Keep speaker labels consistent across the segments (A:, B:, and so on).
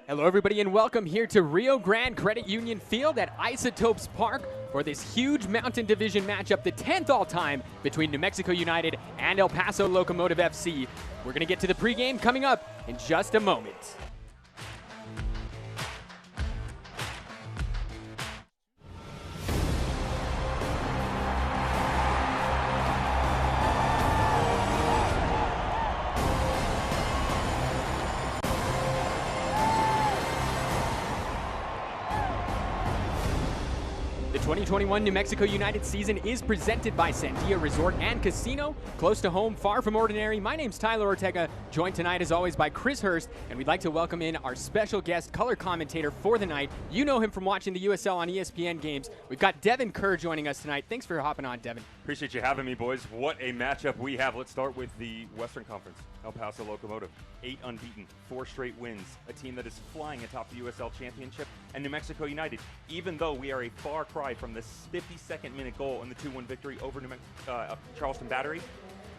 A: Hello everybody and welcome here to Rio Grande Credit Union Field at Isotopes Park for this huge Mountain Division matchup, the 10th all-time between New Mexico United and El Paso Locomotive FC. We're going to get to the pregame coming up in just a moment. The 2021 New Mexico United season is presented by Sandia Resort and Casino. Close to home, far from ordinary. My name's Tyler Ortega, joined tonight as always by Chris Hurst, and we'd like to welcome in our special guest, color commentator for the night. You know him from watching the USL on ESPN games. We've got Devin Kerr joining us tonight. Thanks for hopping on, Devin.
B: Appreciate you having me, boys. What a matchup we have. Let's start with the Western Conference. El Paso Locomotive, 8 unbeaten, 4 straight wins, a team that is flying atop the USL Championship, and New Mexico United, even though we are a far cry from the 52nd minute goal in the 2-1 victory over Charleston Battery.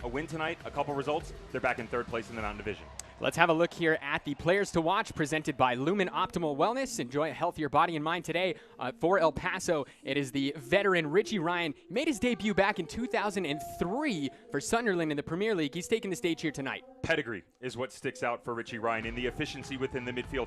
B: A win tonight, a couple results, they're back in third place in the Mountain Division.
A: Let's have a look here at the players to watch presented by Lumen Optimal Wellness. Enjoy a healthier body and mind today. For El Paso, it is the veteran Richie Ryan. He made his debut back in 2003 for Sunderland in the Premier League. He's taking the stage here tonight.
B: Pedigree is what sticks out for Richie Ryan in the efficiency within the midfield.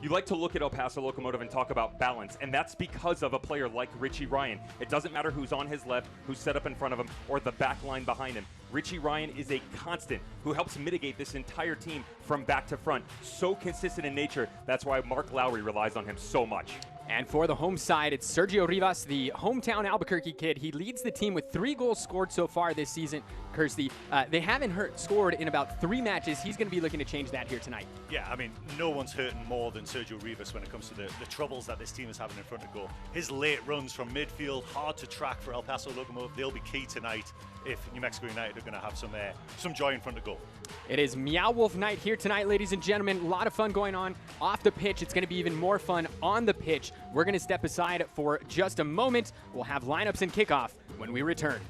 B: You like to look at El Paso Locomotive and talk about balance, and that's because of a player like Richie Ryan. It doesn't matter who's on his left, who's set up in front of him, or the back line behind him. Richie Ryan is a constant who helps mitigate this entire team from back to front. So consistent in nature, that's why Mark Lowry relies on him so much.
A: And for the home side, it's Sergio Rivas, the hometown Albuquerque kid. He leads the team with 3 goals scored so far this season. Kirsty, they haven't scored in about 3 matches. He's going to be looking to change that here tonight.
C: Yeah, I mean, no one's hurting more than Sergio Rivas when it comes to the troubles that this team is having in front of goal. His late runs from midfield, hard to track for El Paso Locomotive. They'll be key tonight if New Mexico United are going to have some joy in front of goal.
A: It is Meow Wolf night here tonight, ladies and gentlemen. A lot of fun going on off the pitch. It's going to be even more fun on the pitch. We're going to step aside for just a moment. We'll have lineups and kickoff when we return.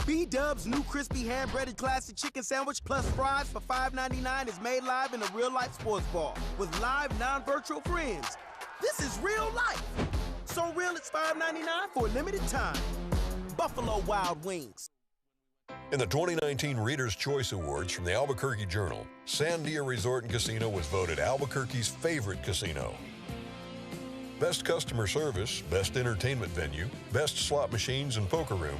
D: B-Dub's new crispy hand-breaded classic chicken sandwich plus fries for $5.99 is made live in a real-life sports bar with live, non-virtual friends. This is real life. So real it's $5.99 for a limited time. Buffalo Wild Wings.
E: In the 2019 Reader's Choice Awards from the Albuquerque Journal, Sandia Resort and Casino was voted Albuquerque's favorite casino. Best customer service, best entertainment venue, best slot machines and poker room,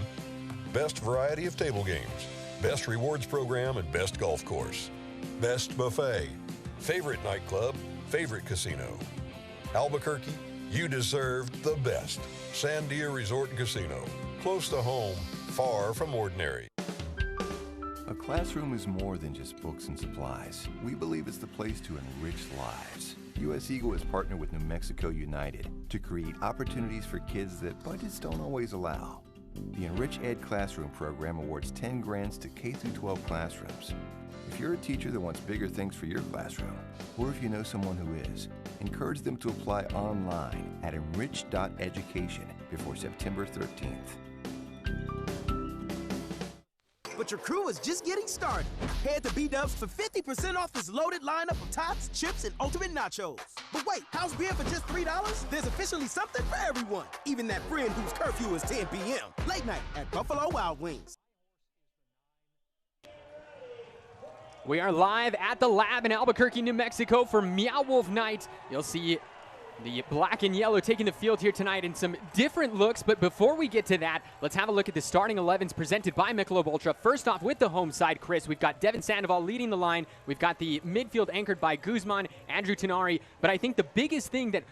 E: best variety of table games, best rewards program, and best golf course. Best buffet, favorite nightclub, favorite casino. Albuquerque, you deserve the best. Sandia Resort and Casino. Close to home, far from ordinary.
F: A classroom is more than just books and supplies. We believe it's the place to enrich lives. US Eagle has partnered with New Mexico United to create opportunities for kids that budgets don't always allow. The Enrich Ed Classroom program awards 10 grants to K-12 classrooms. If you're a teacher that wants bigger things for your classroom, or if you know someone who is, encourage them to apply online at enrich.education before September 13th.
D: But your crew is just getting started. Head to B-Dubs for 50% off this loaded lineup of tots, chips, and ultimate nachos. But wait, how's beer for just $3? There's officially something for everyone, even that friend whose curfew is 10 p.m. Late night at Buffalo Wild Wings.
A: We are live at the lab in Albuquerque, New Mexico for Meow Wolf night. You'll see the black and yellow taking the field here tonight in some different looks. But before we get to that, let's have a look at the starting 11s presented by Michelob Ultra. First off, with the home side, Chris, we've got Devin Sandoval leading the line. We've got the midfield anchored by Guzman, Andrew Tenari. But I think the biggest thing that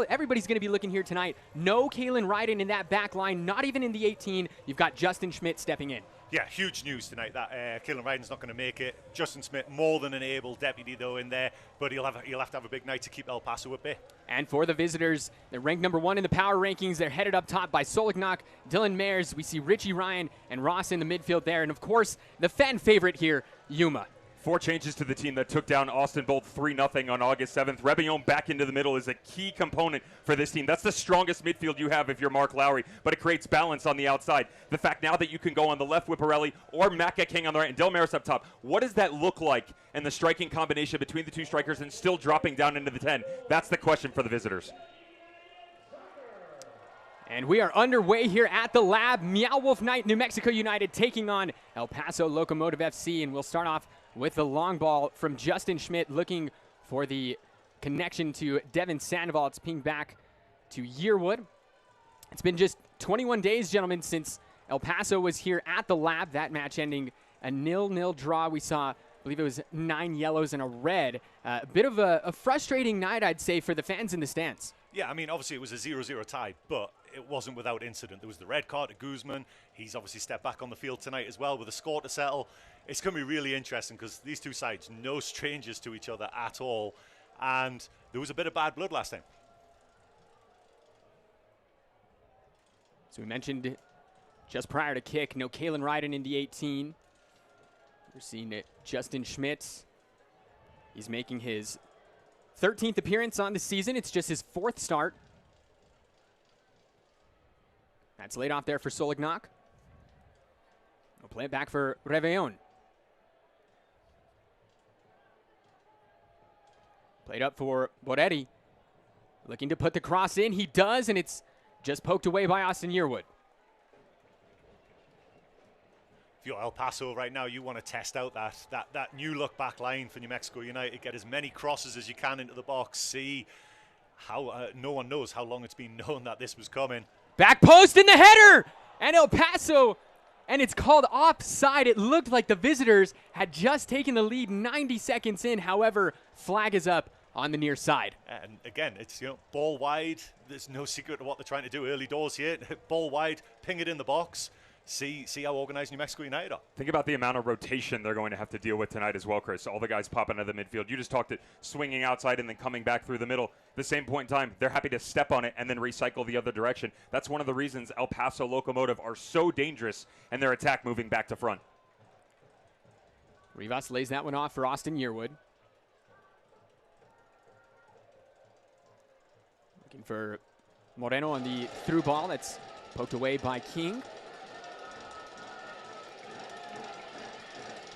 A: everybody's going to be looking here tonight, no Kalen Ryden in that back line, not even in the 18. You've got Justin Schmidt stepping in.
C: Yeah, huge news tonight that Caelan Ryden's not going to make it. Justin Smith, more than an able deputy though in there, but he'll have to have a big night to keep El Paso at bay.
A: And for the visitors, they're ranked number 1 in the power rankings. They're headed up top by Solignac, Dylan Mayers. We see Richie Ryan and Ross in the midfield there. And of course, the fan favorite here, Yuma.
B: 4 changes to the team that took down Austin Bolt 3-0 on August 7th. Rebillon back into the middle is a key component for this team. That's the strongest midfield you have if you're Mark Lowry, but it creates balance on the outside. The fact now that you can go on the left with Pirelli or Macca King on the right and Del Maris up top, what does that look like in the striking combination between the 2 strikers and still dropping down into the 10? That's the question for the visitors.
A: And we are underway here at the lab. Meow Wolf Night, New Mexico United taking on El Paso Locomotive FC. And we'll start off with the long ball from Justin Schmidt, looking for the connection to Devin Sandoval. It's pinged back to Yearwood. It's been just 21 days, gentlemen, since El Paso was here at the lab. That match ending a 0-0 draw. We saw, I believe it was 9 yellows and a red. A bit of a frustrating night, I'd say, for the fans in the stands.
C: Yeah, I mean, obviously it was a 0-0 tie, but it wasn't without incident. There was the red card to Guzman. He's obviously stepped back on the field tonight as well with a score to settle. It's going to be really interesting because these 2 sides, no strangers to each other at all. And there was a bit of bad blood last time.
A: So we mentioned just prior to kick, no Caelan Ryden in the 18. We're seeing it, Justin Schmidt. He's making his 13th appearance on the season. It's just his 4th start. That's laid off there for Solignac. We'll play it back for Rebillon. Played up for Boretti. Looking to put the cross in. He does, and it's just poked away by Austin Yearwood.
C: If you're El Paso right now, you want to test out that new look back line for New Mexico United. Get as many crosses as you can into the box. See how no one knows how long it's been known that this was coming.
A: Back post in the header! And El Paso, and it's called offside. It looked like the visitors had just taken the lead 90 seconds in. However, flag is up on the near side.
C: And again, it's, ball wide. There's no secret to what they're trying to do early doors here. Ball wide, ping it in the box. See how organized New Mexico United are.
B: Think about the amount of rotation they're going to have to deal with tonight as well, Chris. All the guys popping out of the midfield. You just talked it, swinging outside and then coming back through the middle. The same point in time, they're happy to step on it and then recycle the other direction. That's one of the reasons El Paso Locomotive are so dangerous and their attack moving back to front.
A: Rivas lays that one off for Austin Yearwood. Looking for Moreno on the through ball. That's poked away by King.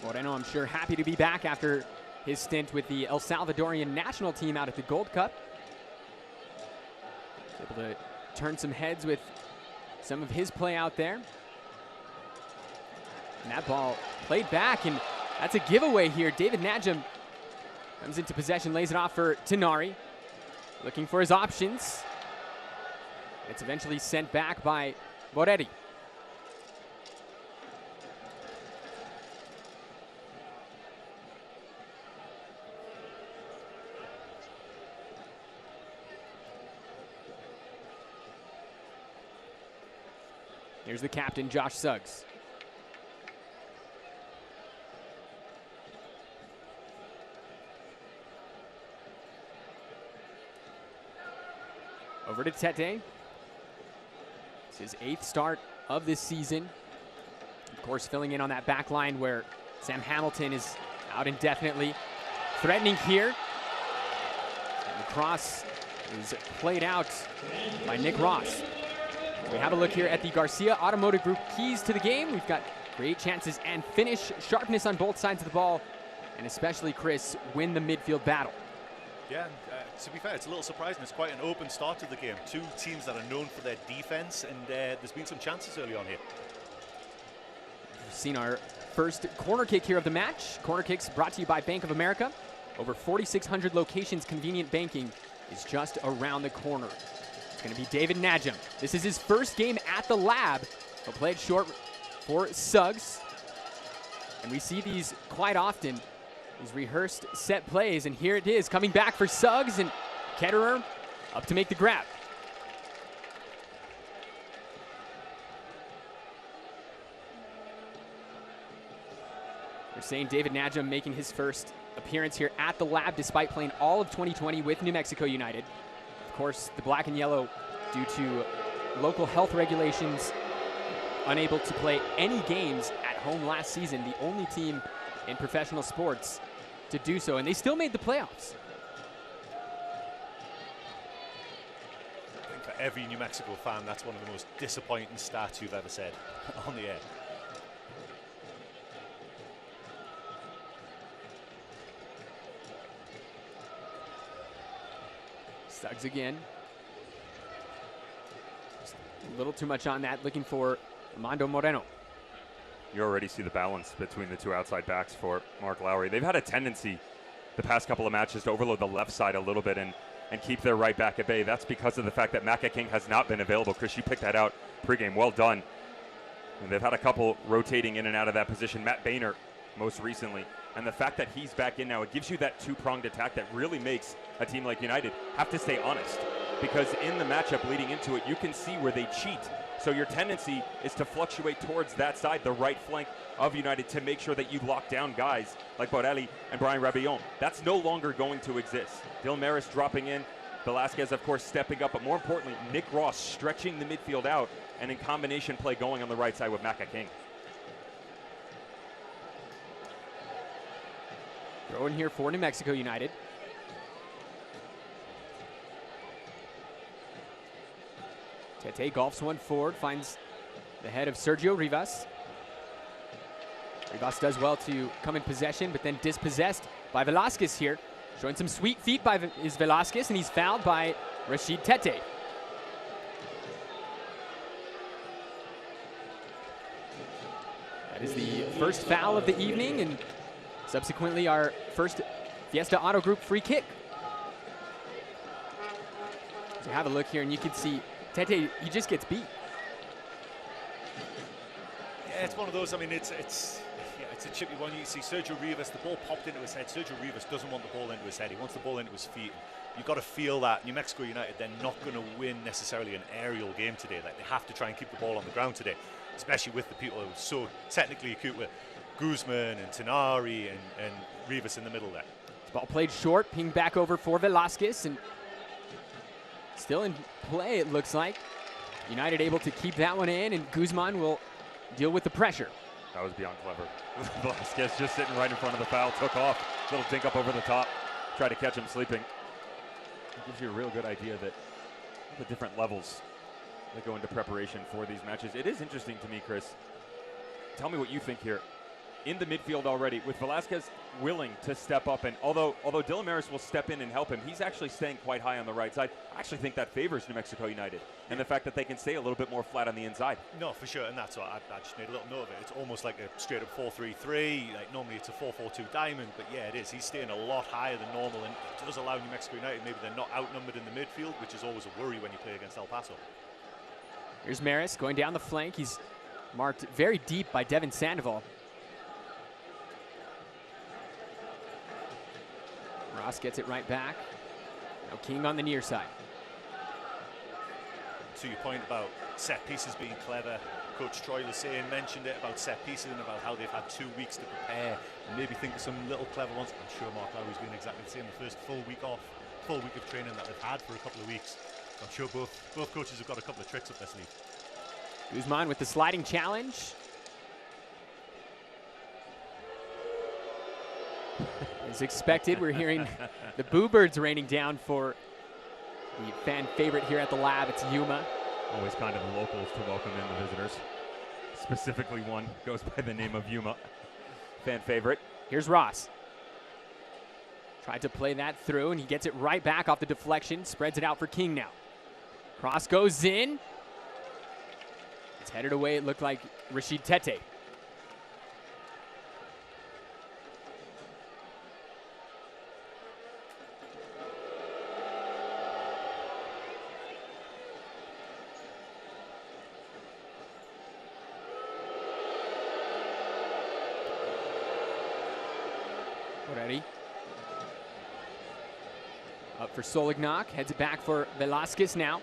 A: Moreno, I'm sure, happy to be back after his stint with the El Salvadorian national team out at the Gold Cup. Able to turn some heads with some of his play out there. And that ball played back, and that's a giveaway here. David Najam comes into possession, lays it off for Tenari. Looking for his options. It's eventually sent back by Boretti. Here's the captain, Josh Suggs. Over to Tete. It's his 8th start of this season. Of course, filling in on that back line where Sam Hamilton is out indefinitely. Threatening here. And the cross is played out by Nick Ross. We have a look here at the Garcia Automotive Group keys to the game. We've got great chances and finish, sharpness on both sides of the ball, and especially, Chris, win the midfield battle.
C: Yeah, to be fair, it's a little surprising. It's quite an open start to the game. 2 teams that are known for their defense, and there's been some chances early on here.
A: We've seen our first corner kick here of the match. Corner kicks brought to you by Bank of America. Over 4,600 locations, convenient banking is just around the corner. It's going to be David Najam. This is his first game at the lab. He'll play it short for Suggs. And we see these quite often, these rehearsed set plays. And here it is, coming back for Suggs, and Ketterer up to make the grab. saying David Najam making his first appearance here at the Lab despite playing all of 2020 with New Mexico United. Of course, the black and yellow, due to local health regulations, unable to play any games at home last season, the only team in professional sports to do so, and they still made the playoffs.
C: I think for every New Mexico fan, that's one of the most disappointing stats you've ever said on the air.
A: Suggs again. Just a little too much on that, looking for Armando Moreno.
B: You already see the balance between the two outside backs for Mark Lowry. They've had a tendency the past couple of matches to overload the left side a little bit and keep their right back at bay. That's because of the fact that Macca King has not been available. Chris, you picked that out pregame. Well done. And they've had a couple rotating in and out of that position. Matt Boehner most recently. And the fact that he's back in now, it gives you that two-pronged attack that really makes a team like United have to stay honest. Because in the matchup leading into it, you can see where they cheat. So your tendency is to fluctuate towards that side, the right flank of United, to make sure that you lock down guys like Borelli and Brian Rabillon. That's no longer going to exist. Dylan Maris dropping in, Velasquez, of course, stepping up, but more importantly, Nick Ross stretching the midfield out and in combination play going on the right side with Macca King.
A: Throw in here for New Mexico United. Tete golfs one forward, finds the head of Sergio Rivas. Rivas does well to come in possession, but then dispossessed by Velasquez here. Showing some sweet feet by is Velasquez, and he's fouled by Rashid Tete. That is the first foul of the evening, and subsequently our first Fiesta Auto Group free kick. So have a look here, and you can see Tete, he just gets beat.
C: Yeah, it's one of those. I mean, it's a chippy one. You see Sergio Rivas, the ball popped into his head. Sergio Rivas doesn't want the ball into his head. He wants the ball into his feet. You've got to feel that New Mexico United, they're not going to win necessarily an aerial game today. Like, they have to try and keep the ball on the ground today, especially with the people who are so technically acute with Guzman and Tenari and Rivas in the middle there.
A: This ball played short, pinged back over for Velasquez, and still in play, it looks like. United able to keep that one in, and Guzman will deal with the pressure.
B: That was beyond clever. Velasquez just sitting right in front of the foul, took off, little dink up over the top, tried to catch him sleeping. It gives you a real good idea that the different levels that go into preparation for these matches. It is interesting to me, Chris. Tell me what you think here. In the midfield already, with Velasquez willing to step up, and although Dylan Maris will step in and help him, he's actually staying quite high on the right side. I actually think that favors New Mexico United, and the fact that they can stay a little bit more flat on the inside.
C: No, for sure, and that's what I just made a little note of it. It's almost like a straight up 4-3-3. Like normally it's a 4-4-2 diamond, but yeah, it is. He's staying a lot higher than normal, and it does allow New Mexico United, maybe they're not outnumbered in the midfield, which is always a worry when you play against El Paso.
A: Here's Maris going down the flank. He's marked very deep by Devin Sandoval. Ross gets it right back. Now King on the near side.
C: To your point about set pieces being clever, Coach Troy Lassane mentioned it about set pieces and about how they've had 2 weeks to prepare and maybe think of some little clever ones. I'm sure Mark Lowry's doing exactly the same. The first full week of training that they've had for a couple of weeks. I'm sure both coaches have got a couple of tricks up their sleeve.
A: Guzman with the sliding challenge. As expected, we're hearing the Boo Birds raining down for the fan favorite here at the Lab. It's Yuma.
B: Always kind of the locals to welcome in the visitors. Specifically one goes by the name of Yuma. Fan favorite.
A: Here's Ross. Tried to play that through, and he gets it right back off the deflection. Spreads it out for King now. Cross goes in. It's headed away. It looked like Rashid Tete. Ready. Up for Solignac, heads it back for Velasquez now.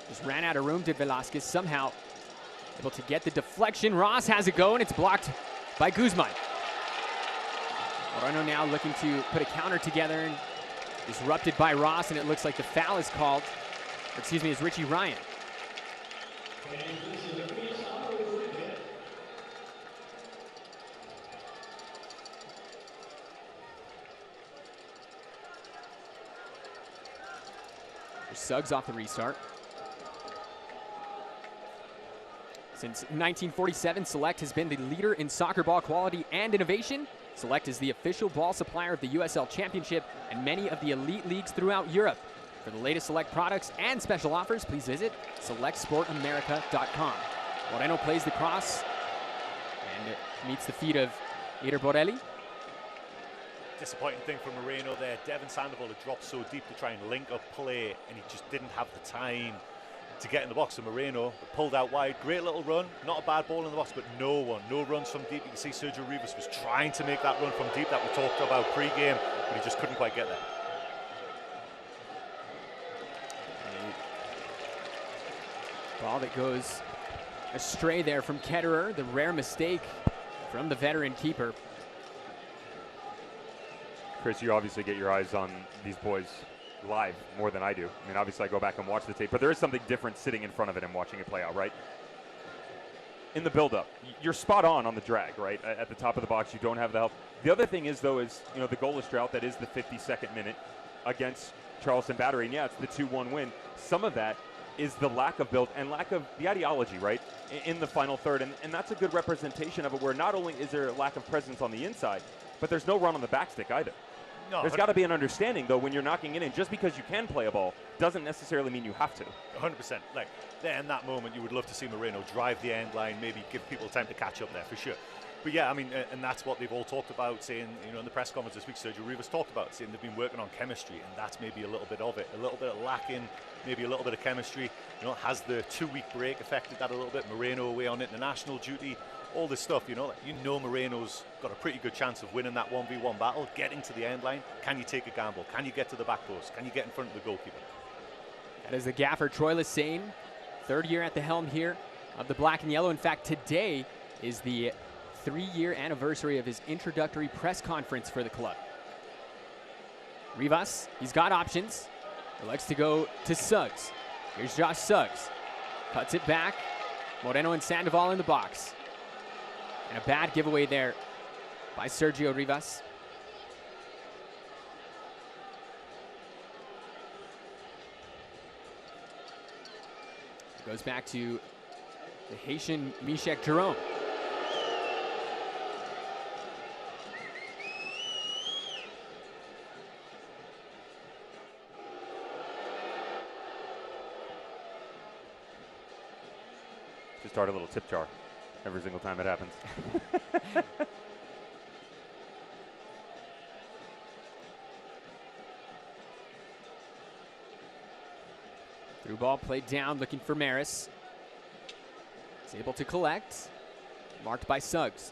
A: Just ran out of room, did Velasquez, somehow able to get the deflection. Ross has it go, and it's blocked by Guzman. Moreno now looking to put a counter together, and disrupted by Ross, and it looks like the foul is called. Excuse me, it's Richie Ryan. Suggs off the restart. Since 1947, Select has been the leader in soccer ball quality and innovation. Select is the official ball supplier of the USL Championship and many of the elite leagues throughout Europe. For the latest Select products and special offers, please visit selectsportamerica.com. Moreno plays the cross and meets the feet of Eder Borelli.
C: Disappointing thing from Moreno there. Devin Sandoval had dropped so deep to try and link up play, and he just didn't have the time to get in the box. So Moreno pulled out wide. Great little run. Not a bad ball in the box, but no runs from deep. You can see Sergio Rivas was trying to make that run from deep that we talked about pre-game, but he just couldn't quite get there.
A: Ball that goes astray there from Ketterer. The rare mistake from the veteran keeper.
B: Chris, you obviously get your eyes on these boys live more than I do. I mean, obviously I go back and watch the tape, but there is something different sitting in front of it and watching it play out, right? In the build-up, you're spot on the drag, right? At the top of the box, you don't have the help. The other thing is, though, is, you know, the goalless drought. That is the 52nd minute against Charleston Battery, and yeah, it's the 2-1 win. Some of that is the lack of build and lack of the ideology, right, in the final third, and that's a good representation of it, where not only is there a lack of presence on the inside, but there's no run on the backstick either.
C: No,
B: there's got to be an understanding, though, when you're knocking it in. Just because you can play a ball doesn't necessarily mean you have to.
C: 100%. Like, there in that moment, you would love to see Moreno drive the end line, maybe give people time to catch up there, for sure. But yeah, I mean, and that's what they've all talked about, saying, you know, in the press conference this week, Sergio Rivas talked about, saying they've been working on chemistry, and that's maybe a little bit of it. A little bit of lacking, maybe a little bit of chemistry. You know, has the 2-week break affected that a little bit? Moreno away on international duty. All this stuff, you know Moreno's got a pretty good chance of winning that 1v1 battle, getting to the end line. Can you take a gamble? Can you get to the back post? Can you get in front of the goalkeeper?
A: That is the gaffer, Troy Lesane, third year at the helm here of the black and yellow. In fact, today is the 3-year anniversary of his introductory press conference for the club. Rivas, he's got options. He likes to go to Suggs. Here's Josh Suggs. Cuts it back. Moreno and Sandoval in the box. And a bad giveaway there by Sergio Rivas. It goes back to the Haitian Michek Jerome.
B: Just start a little tip jar every single time it happens.
A: Through ball played down, looking for Maris. He's able to collect. Marked by Suggs.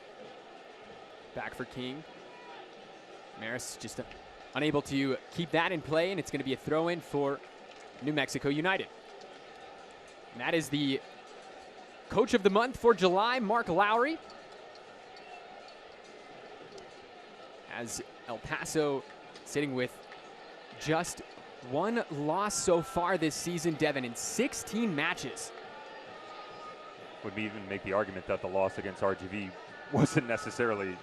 A: Back for King. Maris just unable to keep that in play, and it's going to be a throw-in for New Mexico United. And that is the Coach of the Month for July, Mark Lowry. As El Paso sitting with just one loss so far this season, Devin, in 16 matches.
B: Would even make the argument that the loss against RGV wasn't necessarily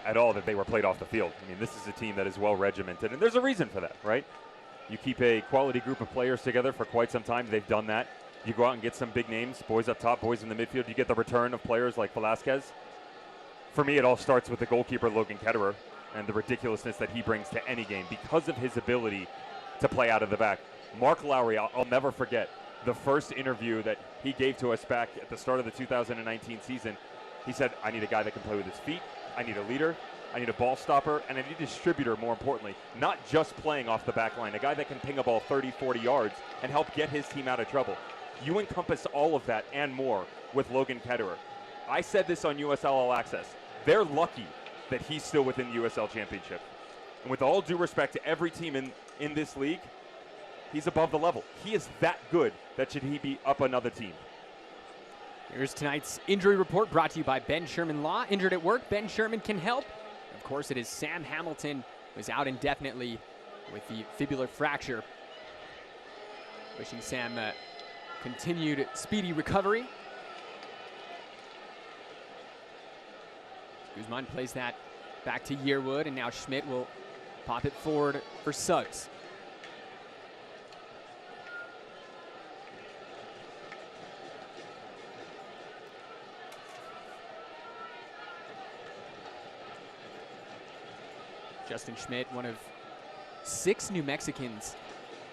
B: at all that they were played off the field. I mean, this is a team that is well regimented, and there's a reason for that, right? You keep a quality group of players together for quite some time. They've done that. You go out and get some big names, boys up top, boys in the midfield. You get the return of players like Velasquez. For me, it all starts with the goalkeeper, Logan Ketterer, and the ridiculousness that he brings to any game because of his ability to play out of the back. Mark Lowry, I'll never forget the first interview that he gave to us back at the start of the 2019 season. He said, I need a guy that can play with his feet. I need a leader. I need a ball stopper, and I need a distributor, more importantly, not just playing off the back line, a guy that can ping a ball 30, 40 yards and help get his team out of trouble. You encompass all of that and more with Logan Ketterer. I said this on USL All Access. They're lucky that he's still within the USL Championship. And with all due respect to every team in this league, he's above the level. He is that good that should he be up another team.
A: Here's tonight's injury report brought to you by Ben Sherman Law. Injured at work, Ben Sherman can help. Of course, it is Sam Hamilton, who is out indefinitely with the fibular fracture. Wishing Sam continued speedy recovery. Guzman plays that back to Yearwood, and now Schmidt will pop it forward for Suggs. Justin Schmidt, one of 6 New Mexicans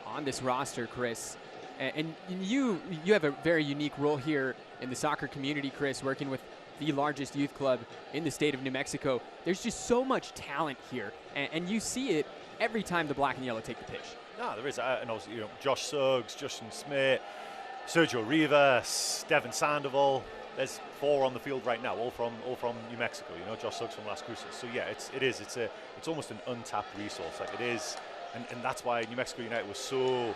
A: on this roster, Chris. And you have a very unique role here in the soccer community, Chris, working with the largest youth club in the state of New Mexico. There's just so much talent here, and you see it every time the black and yellow take the pitch.
C: No, there is, and also, you know, Josh Suggs, Justin Schmidt, Sergio Rivas, Devin Sandoval. There's 4 on the field right now, all from New Mexico. You know, Josh Suggs from Las Cruces. So yeah, it's almost an untapped resource. Like it is, and that's why New Mexico United was so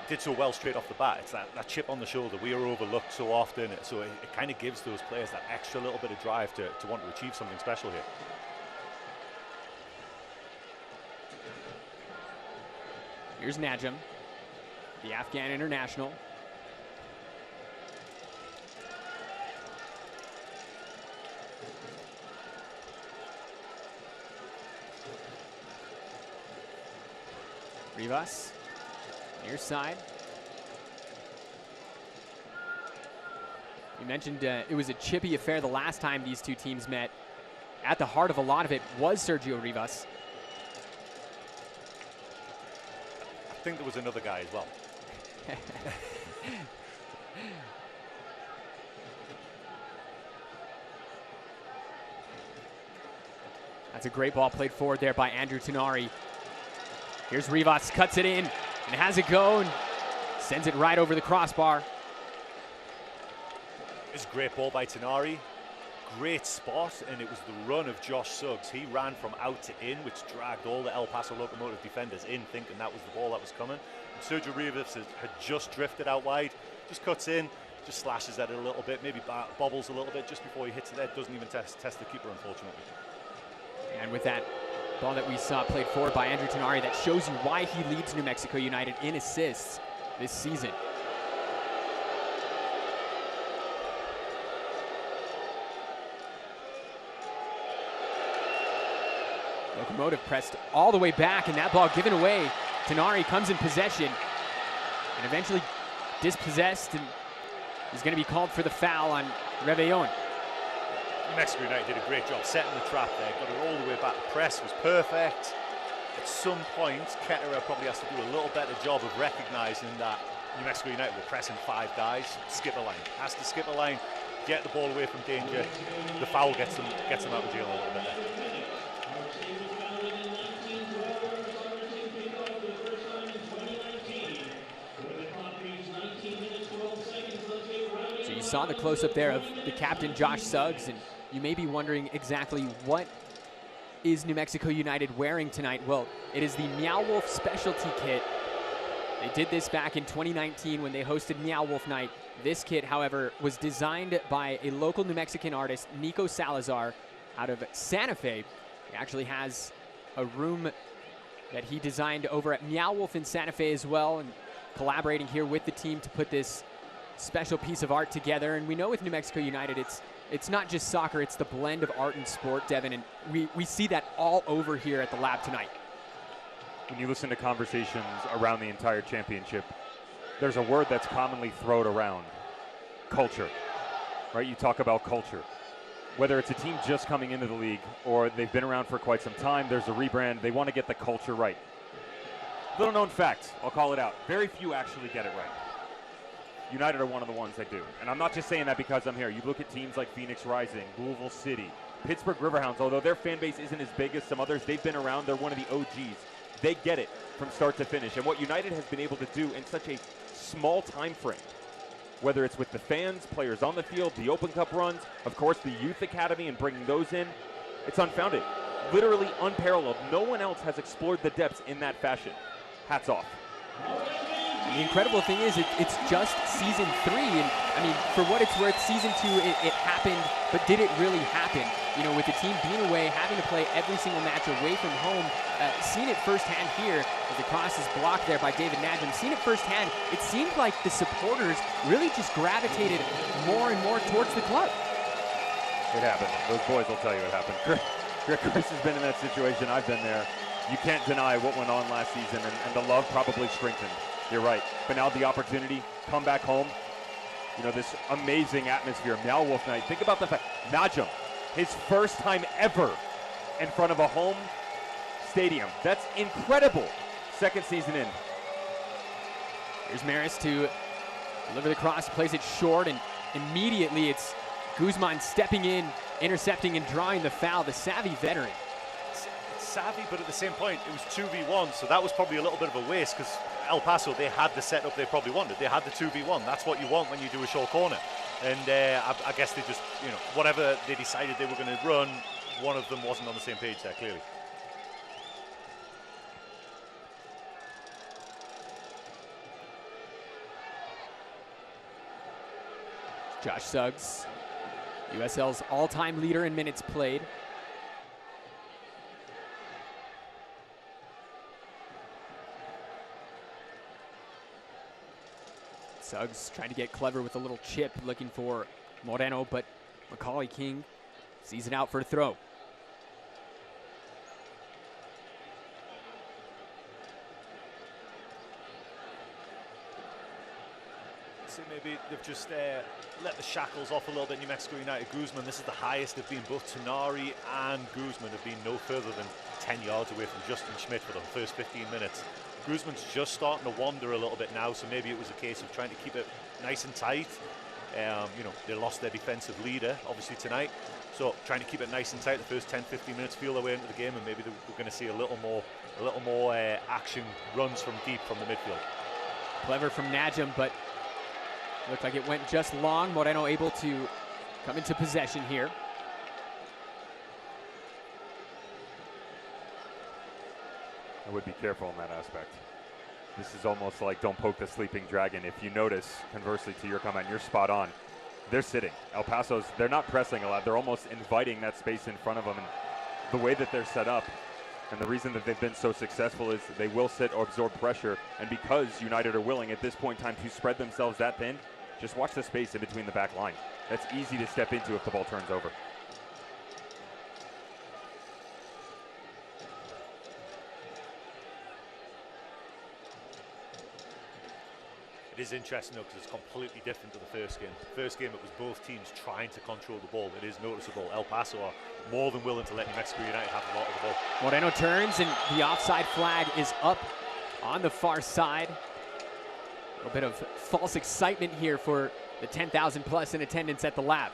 C: did so well straight off the bat. It's that chip on the shoulder. We are overlooked so often, so it kind of gives those players that extra little bit of drive to want to achieve something special here.
A: Here's Najam, the Afghan international. Rivas, near side. You mentioned it was a chippy affair the last time these two teams met. At the heart of a lot of it was Sergio Rivas.
C: I think there was another guy as well.
A: That's a great ball played forward there by Andrew Tenari. Here's Rivas, cuts it in, and has it go, and sends it right over the crossbar.
C: It's a great ball by Tenari. Great spot, and it was the run of Josh Suggs. He ran from out to in, which dragged all the El Paso Locomotive defenders in, thinking that was the ball that was coming. And Sergio Rivas had just drifted out wide, just cuts in, just slashes at it a little bit, maybe bobbles a little bit just before he hits it there. Doesn't even test the keeper, unfortunately.
A: And with that ball that we saw played forward by Andrew Tenari, that shows you why he leads New Mexico United in assists this season. Locomotive pressed all the way back, and that ball given away. Tenari comes in possession and eventually dispossessed, and is going to be called for the foul on Rebellon.
C: New Mexico United did a great job setting the trap there, got it all the way back. The press was perfect. At some point, Ketterer probably has to do a little better job of recognizing that New Mexico United were pressing 5 guys. Skip a line, has to skip a line, get the ball away from danger. The foul gets them out of jail a little bit there.
A: So you saw the close-up there of the captain, Josh Suggs, and you may be wondering exactly what is New Mexico United wearing tonight. Well, it is the Meow Wolf specialty kit. They did this back in 2019 when they hosted Meow Wolf Night. This kit, however, was designed by a local New Mexican artist, Nico Salazar, out of Santa Fe. He actually has a room that he designed over at Meow Wolf in Santa Fe as well, and collaborating here with the team to put this special piece of art together. And we know with New Mexico United, it's not just soccer, it's the blend of art and sport, Devin, and we see that all over here at the lab tonight.
B: When you listen to conversations around the entire championship, there's a word that's commonly thrown around: culture, right? You talk about culture. Whether it's a team just coming into the league or they've been around for quite some time, there's a rebrand, they want to get the culture right. Little known fact, I'll call it out, very few actually get it right. United are one of the ones that do. And I'm not just saying that because I'm here. You look at teams like Phoenix Rising, Louisville City, Pittsburgh Riverhounds, although their fan base isn't as big as some others, they've been around, they're one of the OGs. They get it from start to finish. And what United has been able to do in such a small time frame, whether it's with the fans, players on the field, the Open Cup runs, of course the Youth Academy and bringing those in, it's unfounded. Literally unparalleled. No one else has explored the depths in that fashion. Hats off.
A: The incredible thing is it's just season 3, and I mean, for what it's worth, season 2, it happened, but did it really happen? you know, with the team being away, having to play every single match away from home, seen it firsthand here as the cross is blocked there by David Najum. Seen it firsthand, it seemed like the supporters really just gravitated more and more towards the club.
B: It happened. Those boys will tell you it happened. Chris has been in that situation. I've been there. You can't deny what went on last season, and the love probably strengthened. You're right. But now the opportunity, come back home. You know, this amazing atmosphere, Meow Wolf Night. Think about the fact, Najum, his first time ever in front of a home stadium. That's incredible. Second season in.
A: Here's Maris to deliver the cross, plays it short, and immediately it's Guzman stepping in, intercepting and drawing the foul, the savvy veteran.
C: It's savvy, but at the same point, it was 2v1, so that was probably a little bit of a waste because El Paso, they had the setup they probably wanted. They had the 2v1. That's what you want when you do a short corner. And I guess they just, you know, whatever they decided they were going to run, one of them wasn't on the same page there, clearly.
A: Josh Suggs, USL's all-time leader in minutes played. Suggs trying to get clever with a little chip, looking for Moreno, but Macaulay King sees it out for a throw.
C: So maybe they've just let the shackles off a little bit. New Mexico United, Guzman, this is the highest they've been. Both Tenari and Guzman have been no further than 10 yards away from Justin Schmidt for the first 15 minutes. Guzman's just starting to wander a little bit now, so maybe it was a case of trying to keep it nice and tight. You know, they lost their defensive leader, obviously, tonight. So trying to keep it nice and tight the first 10-15 minutes, feel their way into the game, and maybe we're going to see a little more action runs from deep from the midfield.
A: Clever from Najum, but looked like it went just long. Moreno able to come into possession here.
B: I would be careful in that aspect. This is almost like don't poke the sleeping dragon. If you notice, conversely to your comment, you're spot on. They're sitting. El Paso's, they're not pressing a lot. They're almost inviting that space in front of them. And the way that they're set up, and the reason that they've been so successful is they will sit or absorb pressure. And because United are willing at this point in time to spread themselves that thin, just watch the space in between the back line. That's easy to step into if the ball turns over.
C: It is interesting though because it's completely different to the first game. First game it was both teams trying to control the ball. It is noticeable. El Paso are more than willing to let New Mexico United have a lot of the ball.
A: Moreno turns and the offside flag is up on the far side. A little bit of false excitement here for the 10,000 plus in attendance at the lab.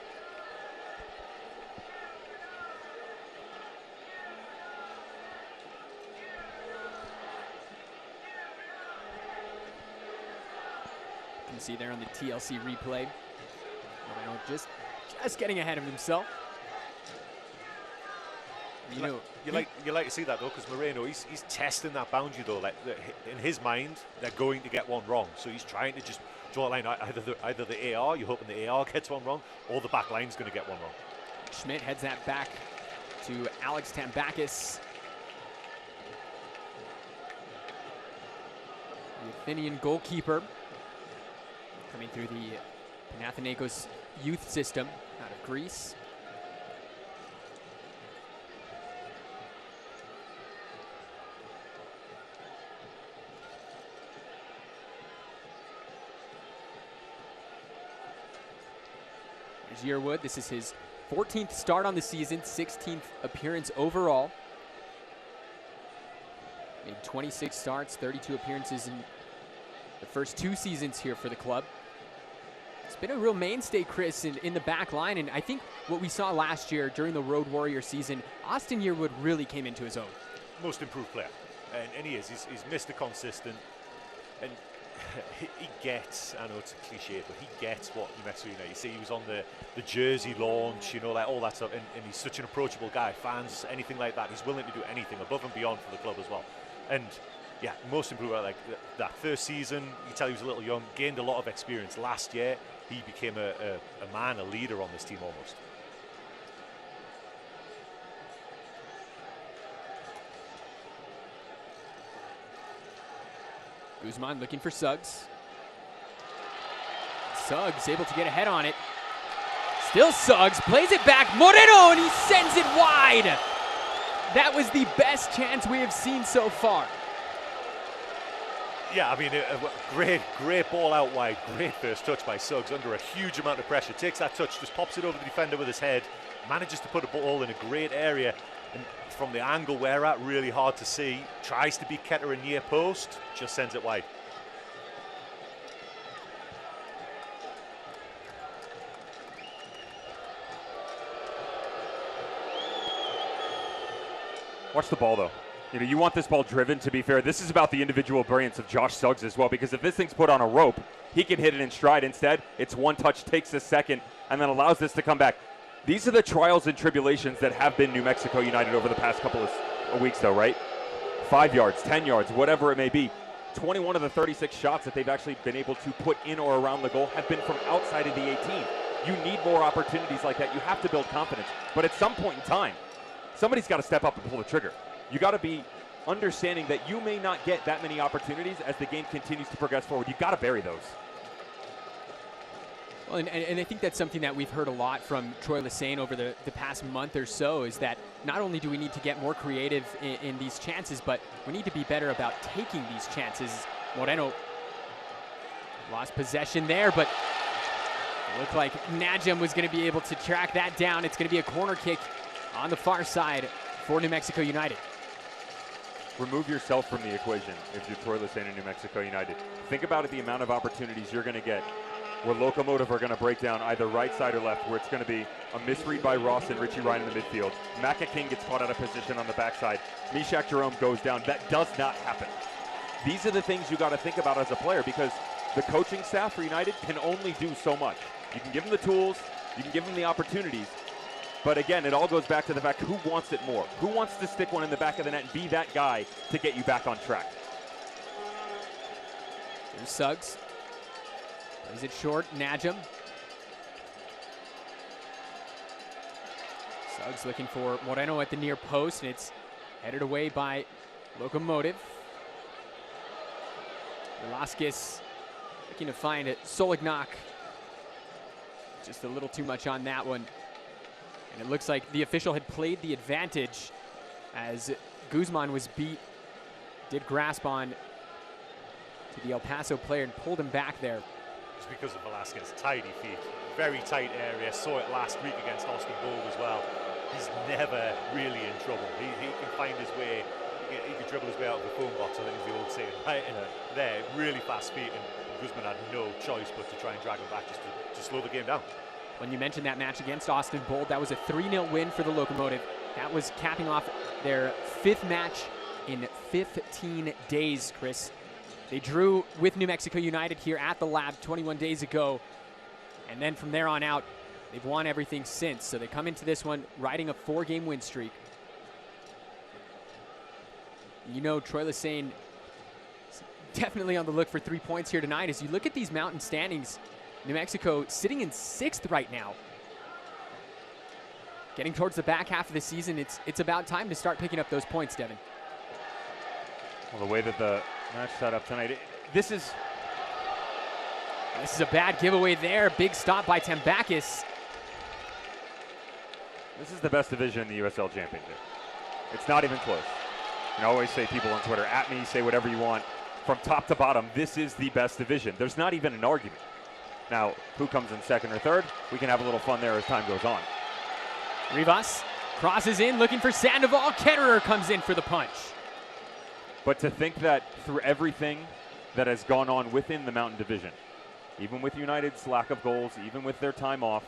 A: You can see there on the TLC replay, Moreno just getting ahead of himself.
C: You like to see that though, because Moreno, he's testing that boundary though. Like in his mind, they're going to get one wrong, so he's trying to just draw a line. Either the AR, you're hoping the AR gets one wrong, or the back line's going to get one wrong.
A: Schmidt heads that back to Alex Tambakis. The Athenian goalkeeper coming through the Panathinaikos youth system out of Greece. Here's Yearwood. This is his 14th start on the season, 16th appearance overall. Made 26 starts, 32 appearances in the first 2 seasons here for the club. It's been a real mainstay, Chris, in the back line, and I think what we saw last year during the Road Warrior season, Austin Yearwood really came into his own.
C: Most improved player, and he is. He's Mr. Consistent, and he gets, I know it's a cliche, but he gets what New Mexico United. You see, he was on the jersey launch, you know, like all that stuff, and he's such an approachable guy. Fans, anything like that, he's willing to do anything above and beyond for the club as well. And yeah, most improved. Like that first season, you can tell he was a little young, gained a lot of experience. Last year, he became a man, a leader on this team almost.
A: Guzman looking for Suggs. Suggs able to get ahead on it. Still Suggs, plays it back, Moreno, and he sends it wide. That was the best chance we have seen so far.
C: Yeah, I mean, great ball out wide. Great first touch by Suggs under a huge amount of pressure. Takes that touch, just pops it over the defender with his head. Manages to put a ball in a great area. And from the angle we're at, really hard to see. Tries to beat Ketterer near post, just sends it wide.
B: Watch the ball, though. You want this ball driven, to be fair. This is about the individual brilliance of Josh Suggs as well, because if this thing's put on a rope, he can hit it in stride. Instead, it's one touch, takes a second, and then allows this to come back. These are the trials and tribulations that have been New Mexico United over the past couple of weeks, though, right? 5 yards, 10 yards, whatever it may be. 21 of the 36 shots that they've actually been able to put in or around the goal have been from outside of the 18. You need more opportunities like that. You have to build confidence. But at some point in time, somebody's got to step up and pull the trigger. You got to be understanding that you may not get that many opportunities as the game continues to progress forward. You got to bury those.
A: Well, and I think that's something that we've heard a lot from Troy Lesesne over the past month or so, is that not only do we need to get more creative in these chances, but we need to be better about taking these chances. Moreno lost possession there, but it looked like Najam was going to be able to track that down. It's going to be a corner kick on the far side for New Mexico United.
B: Remove yourself from the equation if you're Troy Lesesne and New Mexico United. Think about the amount of opportunities you're going to get where Locomotive are going to break down either right side or left, where it's going to be a misread by Ross and Richie Ryan in the midfield. Macca King gets caught out of position on the backside. Mishak Jerome goes down. That does not happen. These are the things you got to think about as a player, because the coaching staff for United can only do so much. You can give them the tools, you can give them the opportunities, but again, it all goes back to the fact, who wants it more? Who wants to stick one in the back of the net and be that guy to get you back on track?
A: Here's Suggs. Plays it short, Najam. Suggs looking for Moreno at the near post, and it's headed away by Locomotive. Velasquez looking to find it. Solignac. Just a little too much on that one. And it looks like the official had played the advantage as Guzman was beat. Did grasp on to the El Paso player and pulled him back there.
C: It's because of Velasquez. Tidy feet. Very tight area. Saw it last week against Austin Bold as well. He's never really in trouble. He can find his way. He can dribble his way out of the phone box, I think is the old saying. Right in there, really fast feet, and Guzman had no choice but to try and drag him back just to slow the game down.
A: When you mentioned that match against Austin Bold, that was a 3-0 win for the Locomotive. That was capping off their 5th match in 15 days, Chris. They drew with New Mexico United here at the Lab 21 days ago. And then from there on out, they've won everything since. So they come into this one riding a 4-game win streak. You know, Troy Lesesne is definitely on the look for 3 points here tonight. As you look at these mountain standings, New Mexico sitting in 6th right now. Getting towards the back half of the season, it's about time to start picking up those points, Devin.
B: Well, the way that the match set up tonight, this is
A: a bad giveaway there. Big stop by Tambakis.
B: This is the best division in the USL Championship. It's not even close. I always say, people on Twitter, at me, say whatever you want. From top to bottom, this is the best division. There's not even an argument. Now, who comes in 2nd or 3rd? We can have a little fun there as time goes on.
A: Rivas crosses in, looking for Sandoval. Ketterer comes in for the punch.
B: But to think that through everything that has gone on within the Mountain Division, even with United's lack of goals, even with their time off,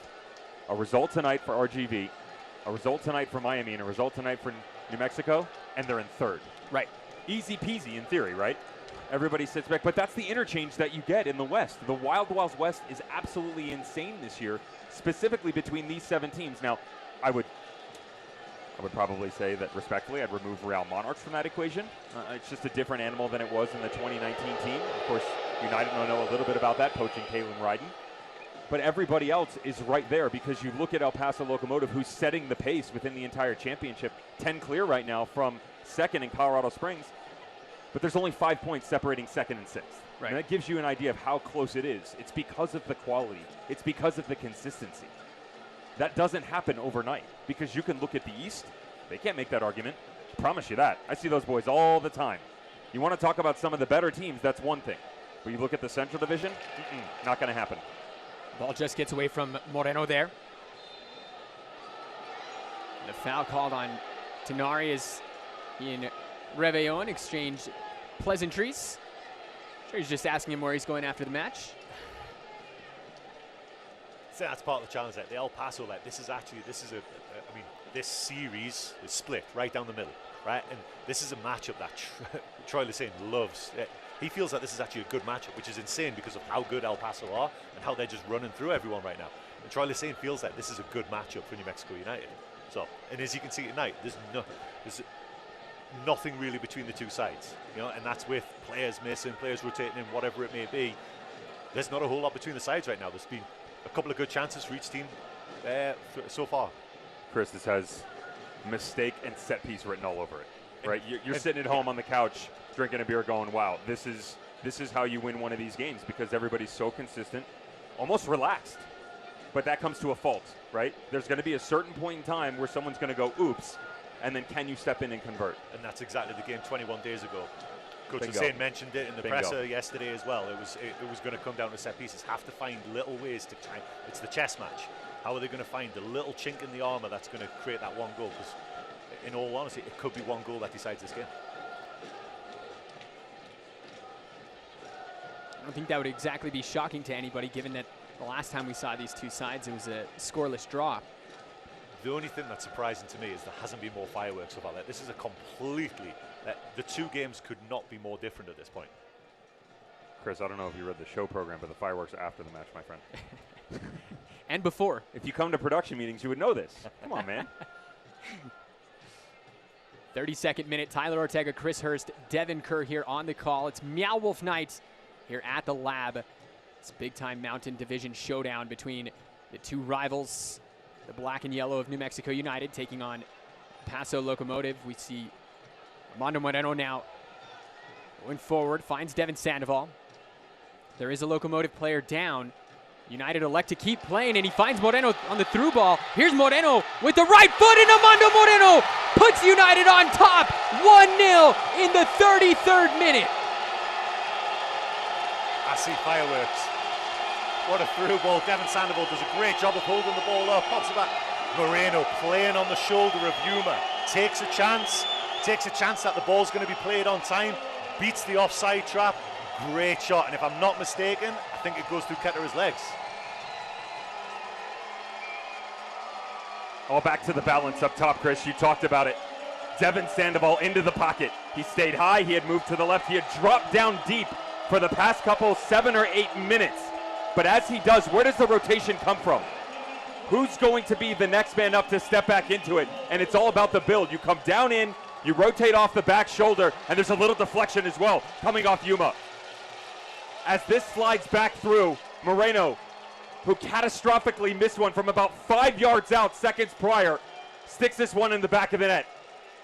B: a result tonight for RGV, a result tonight for Miami, and a result tonight for New Mexico, and they're in 3rd.
A: Right.
B: Easy peasy in theory, right? Everybody sits back, but that's the interchange that you get in the West. The Wild Wild West is absolutely insane this year, specifically between these 7 teams. Now, I would probably say that respectfully, I'd remove Real Monarchs from that equation. It's just a different animal than it was in the 2019 team. Of course, United will know a little bit about that, poaching Kalen Ryden. But everybody else is right there, because you look at El Paso Locomotive, who's setting the pace within the entire championship, 10 clear right now from 2nd in Colorado Springs. but there's only 5 points separating second and sixth.
A: Right.
B: And that gives you an idea of how close it is. It's because of the quality. It's because of the consistency. That doesn't happen overnight because you can look at the East. They can't make that argument. I promise you that. I see those boys all the time. You want to talk about some of the better teams, that's one thing. But you look at the Central Division, not going to happen.
A: Ball just gets away from Moreno there. The foul called on Tenari is in Reveillon exchanged pleasantries. Sure, he's just asking him where he's going after the match.
C: So that's part of the challenge. The El Paso, this is this series is split right down the middle, right? And this is a matchup that Troy Lesesne loves. He feels that this is actually a good matchup, which is insane because of how good El Paso are and how they're just running through everyone right now. And Troy Lesesne feels that this is a good matchup for New Mexico United. So, and as you can see tonight, there's nothing really between the two sides, and that's with players missing, players rotating in, whatever it may be. There's not a whole lot between the sides right now. There's been a couple of good chances for each team so far.
B: Chris, this has mistake and set piece written all over it, right? You're sitting at home on the couch drinking a beer going, wow, this is how you win one of these games because everybody's so consistent, almost relaxed. But that comes to a fault, right? There's going to be a certain point in time where someone's going to go, oops, and then can you step in and convert? And
C: that's exactly the game 21 days ago. Coach
B: Bingo.
C: Hussein mentioned it in the
B: Bingo.
C: presser yesterday as well. It was going to come down to set pieces. Have to find little ways to time. It's the chess match. How are they going to find the little chink in the armor that's going to create that one goal? Because in all honesty, it could be one goal that decides this game.
A: I don't think that would exactly be shocking to anybody, given that the last time we saw these two sides, it was a scoreless draw.
C: The only thing that's surprising to me is there hasn't been more fireworks about that. This is a completely, the two games could not be more different at this point.
B: Chris, I don't know if you read the show program, but the fireworks are after the match, my friend.
A: And before.
B: If you come to production meetings, you would know this. Come on, man.
A: 32nd minute, Tyler Ortega, Chris Hurst, Devin Kerr here on the call. It's Meow Wolf night here at the Lab. It's a big-time Mountain Division showdown between the two rivals, the black and yellow of New Mexico United taking on Paso Locomotive. We see Armando Moreno now going forward, finds Devin Sandoval. There is a Locomotive player down. United elect to keep playing, and he finds Moreno on the through ball. Here's Moreno with the right foot, and Armando Moreno puts United on top, 1-0 in the 33rd minute.
C: I see fireworks. What a through ball. Devin Sandoval does a great job of holding the ball up. Pops it back. Moreno playing on the shoulder of Yuma. Takes a chance that the ball's going to be played on time. Beats the offside trap. Great shot. And if I'm not mistaken, I think it goes through Ketterer's legs.
B: All back to the balance up top, Chris. You talked about it. Devin Sandoval into the pocket. He stayed high. He had moved to the left. He had dropped down deep for the past couple 7 or 8 minutes. But as he does, where does the rotation come from? Who's going to be the next man up to step back into it? And it's all about the build. You come down in, you rotate off the back shoulder, and there's a little deflection as well coming off Yuma. As this slides back through, Moreno, who catastrophically missed one from about 5 yards out seconds prior, sticks this one in the back of the net.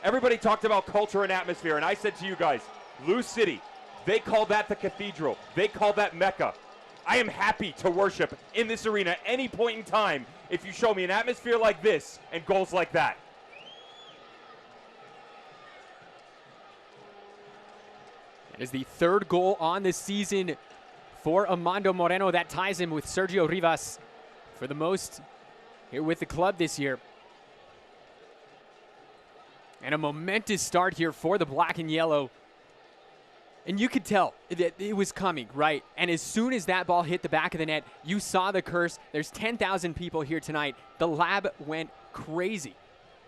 B: Everybody talked about culture and atmosphere, and I said to you guys, Lou City, they call that the cathedral. They call that Mecca. I am happy to worship in this arena at any point in time if you show me an atmosphere like this and goals like that.
A: That is the 3rd goal on the season for Armando Moreno. That ties him with Sergio Rivas for the most here with the club this year. And a momentous start here for the black and yellow. And you could tell that it was coming, right? And as soon as that ball hit the back of the net, you saw the curse. There's 10,000 people here tonight. The Lab went crazy.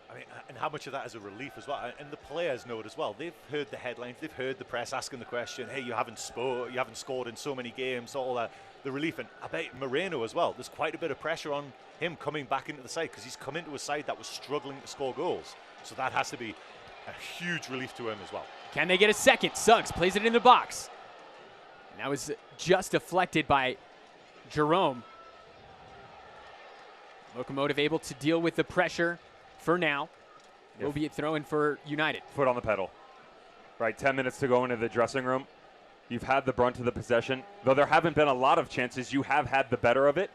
C: I mean, and how much of that is a relief as well? And the players know it as well. They've heard the headlines. They've heard the press asking the question, hey, you haven't scored in so many games, all that. The relief. And I bet Moreno as well. There's quite a bit of pressure on him coming back into the side because he's come into a side that was struggling to score goals. So that has to be a huge relief to him as well.
A: Can they get a second? Suggs plays it in the box. And that was just deflected by Jerome. Locomotive able to deal with the pressure for now. Will be a throw-in for United.
B: Foot on the pedal. Right, 10 minutes to go into the dressing room. You've had the brunt of the possession. Though there haven't been a lot of chances, you have had the better of it.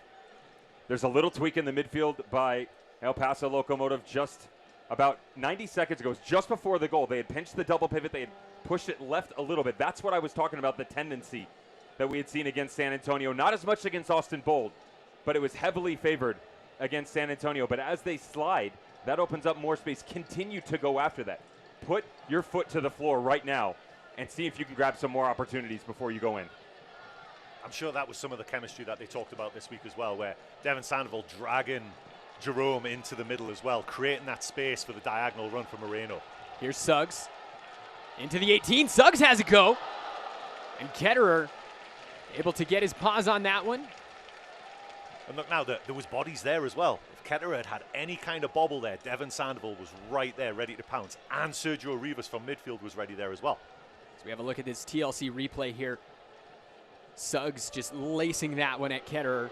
B: There's a little tweak in the midfield by El Paso Locomotive just about 90 seconds ago, just before the goal. They had pinched the double pivot. They had pushed it left a little bit. That's what I was talking about, the tendency that we had seen against San Antonio. Not as much against Austin Bold, but it was heavily favored against San Antonio. But as they slide, that opens up more space. Continue to go after that. Put your foot to the floor right now and see if you can grab some more opportunities before you go in.
C: I'm sure that was some of the chemistry that they talked about this week as well, where Devin Sandoval dragging Jerome into the middle as well, creating that space for the diagonal run for Moreno.
A: Here's Suggs. Into the 18. Suggs has a go. And Ketterer able to get his paws on that one.
C: And look now, there was bodies there as well. If Ketterer had any kind of bobble there, Devin Sandoval was right there, ready to pounce. And Sergio Rivas from midfield was ready there as well.
A: So we have a look at this TLC replay here. Suggs just lacing that one at Ketterer.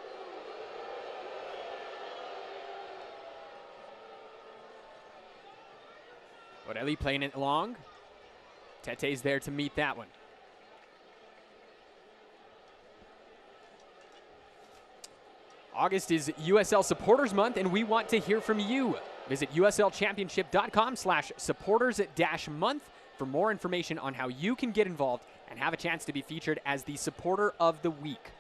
A: Borelli playing it long. Tete's there to meet that one. August is USL Supporters Month, and we want to hear from you. Visit uslchampionship.com/supporters-month for more information on how you can get involved and have a chance to be featured as the Supporter of the Week.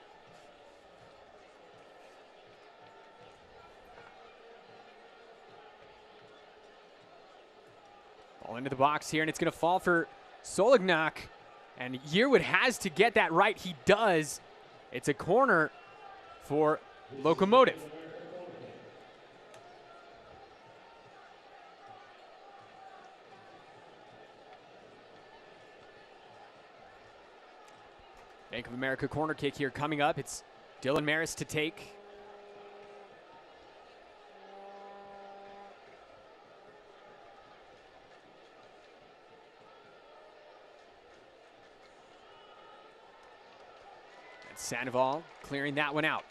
A: Ball into the box here, and it's going to fall for Solignac. And Yearwood has to get that right. He does. It's a corner for Locomotive. Bank of America corner kick here coming up. It's Dylan Maris to take. And Sandoval clearing that one out.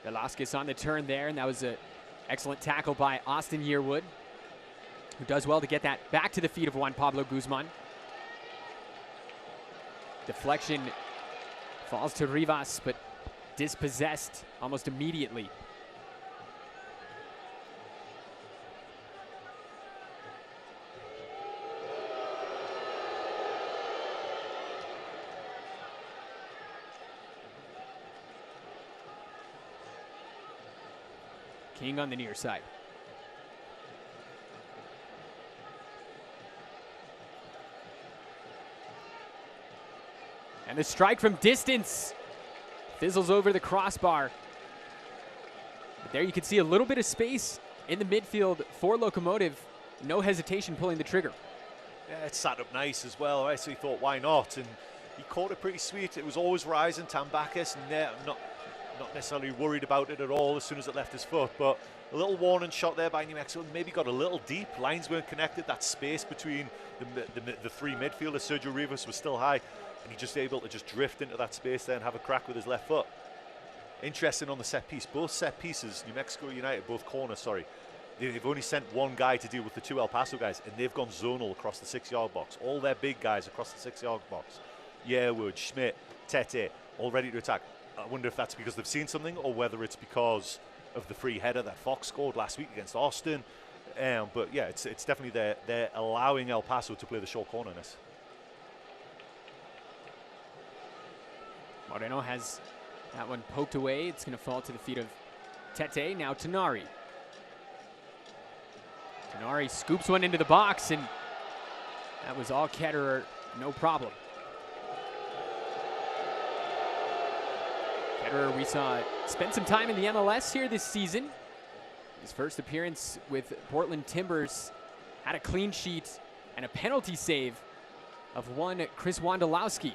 A: Velasquez on the turn there, and that was an excellent tackle by Austin Yearwood, who does well to get that back to the feet of Juan Pablo Guzman. Deflection falls to Rivas, but dispossessed almost immediately. King on the near side. And the strike from distance fizzles over the crossbar. But there you can see a little bit of space in the midfield for Locomotive. No hesitation pulling the trigger.
C: Yeah, it sat up nice as well, right? So he thought, why not? And he caught it pretty sweet. It was always rising. Tambakis, not necessarily worried about it at all as soon as it left his foot, but a little warning shot there by New Mexico. Maybe got a little deep. Lines weren't connected. That space between the three midfielders, Sergio Rivas, was still high, and he just able to just drift into that space there and have a crack with his left foot. Interesting on the set piece. Both set pieces, New Mexico United, both corners, sorry, they've only sent one guy to deal with the two El Paso guys, and they've gone zonal across the 6-yard box. All their big guys across the 6-yard box. Yearwood, Schmidt, Tete, all ready to attack. I wonder if that's because they've seen something or whether it's because of the free header that Fox scored last week against Austin. But yeah, it's definitely they're allowing El Paso to play the short corner in this.
A: Moreno has that one poked away. It's going to fall to the feet of Tete. Now Tenari. Tenari scoops one into the box, and that was all Ketterer, no problem. Ketterer, we saw spend some time in the MLS here this season. His first appearance with Portland Timbers had a clean sheet and a penalty save of one Chris Wondolowski.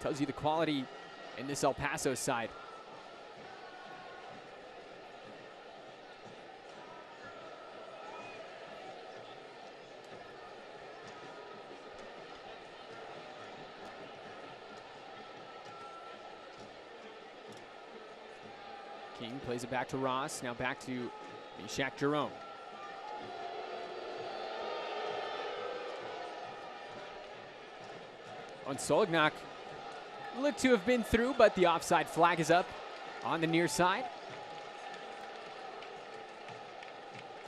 A: Tells you the quality in this El Paso side. King plays it back to Ross, now back to Mishak Jerome. On Solognak, looked to have been through, but the offside flag is up on the near side.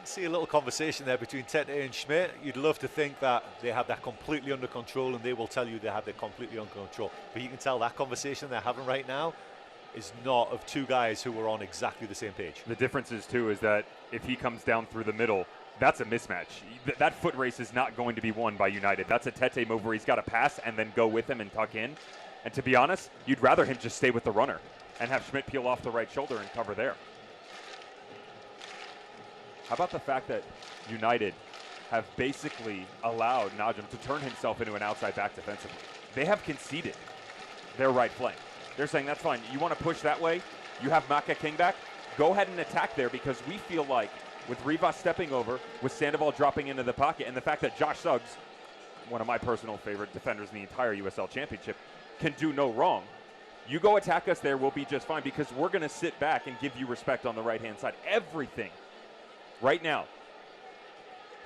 C: See a little conversation there between Tete and Schmidt. You'd love to think that they have that completely under control, and they will tell you they have it completely under control. But you can tell that conversation they're having right now is not of two guys who are on exactly the same page.
B: The difference is, too, is that if he comes down through the middle, that's a mismatch. That foot race is not going to be won by United. That's a Tete move where he's got to pass and then go with him and tuck in. And to be honest, you'd rather him just stay with the runner and have Schmidt peel off the right shoulder and cover there. How about the fact that United have basically allowed Najim to turn himself into an outside back defensively? They have conceded their right flank. They're saying, that's fine. You want to push that way? You have Maka King back? Go ahead and attack there, because we feel like with Rivas stepping over, with Sandoval dropping into the pocket, and the fact that Josh Suggs, one of my personal favorite defenders in the entire USL Championship, can do no wrong. You go attack us there, we'll be just fine, because we're going to sit back and give you respect on the right-hand side. Everything right now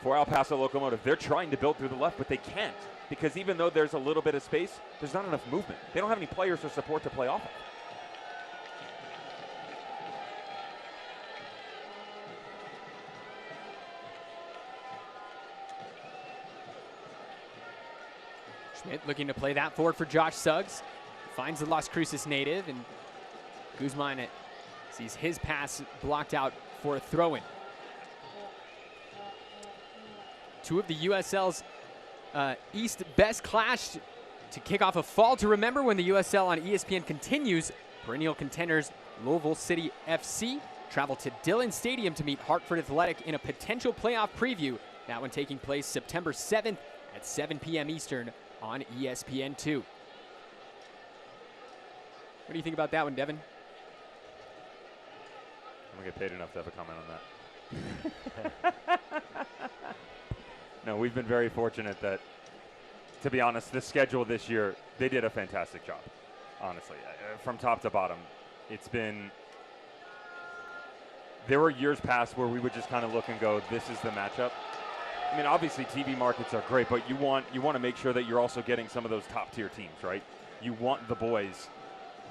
B: for El Paso Locomotive, they're trying to build through the left, but they can't, because even though there's a little bit of space, there's not enough movement. They don't have any players or support to play off of.
A: Schmidt looking to play that forward for Josh Suggs. Finds the Las Cruces native, and Guzman sees his pass blocked out for a throw-in. Two of the USL's East best clash to kick off a fall to remember when the USL on ESPN continues. Perennial contenders Louisville City FC travel to Dillon Stadium to meet Hartford Athletic in a potential playoff preview. That one taking place September 7th at 7 p.m. Eastern on ESPN2. What do you think about that one, Devin?
B: I don't get paid enough to have a comment on that. No, we've been very fortunate that, to be honest, the schedule this year, they did a fantastic job, honestly. From top to bottom, it's been, there were years past where we would just kind of look and go, this is the matchup. I mean, obviously TV markets are great, but you want to make sure that you're also getting some of those top tier teams, right? You want the boys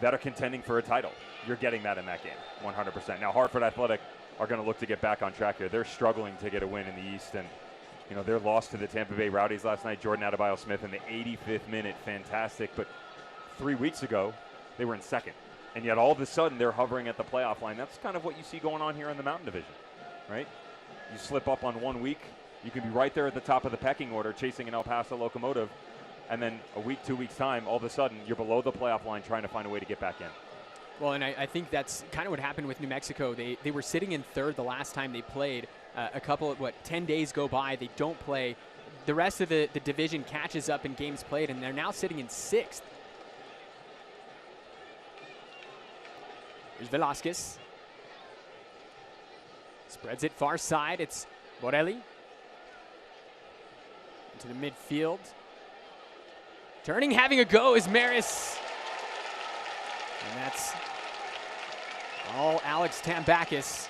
B: that are contending for a title. You're getting that in that game, 100%. Now, Hartford Athletic are going to look to get back on track here. They're struggling to get a win in the East, and you know, their loss to the Tampa Bay Rowdies last night, Jordan Adebayo-Smith in the 85th minute, fantastic. But 3 weeks ago, they were in second. And yet all of a sudden, they're hovering at the playoff line. That's kind of what you see going on here in the Mountain Division, right? You slip up on 1 week, you can be right there at the top of the pecking order chasing an El Paso Locomotive. And then a week, 2 weeks' time, all of a sudden, you're below the playoff line trying to find a way to get back in.
A: Well, and I think that's kind of what happened with New Mexico. They were sitting in third the last time they played. A couple of, 10 days go by, they don't play. The rest of the division catches up in games played, and they're now sitting in sixth. Here's Velasquez. Spreads it far side. It's Borelli. Into the midfield. Turning, having a go is Maris. And that's all Alex Tambakis.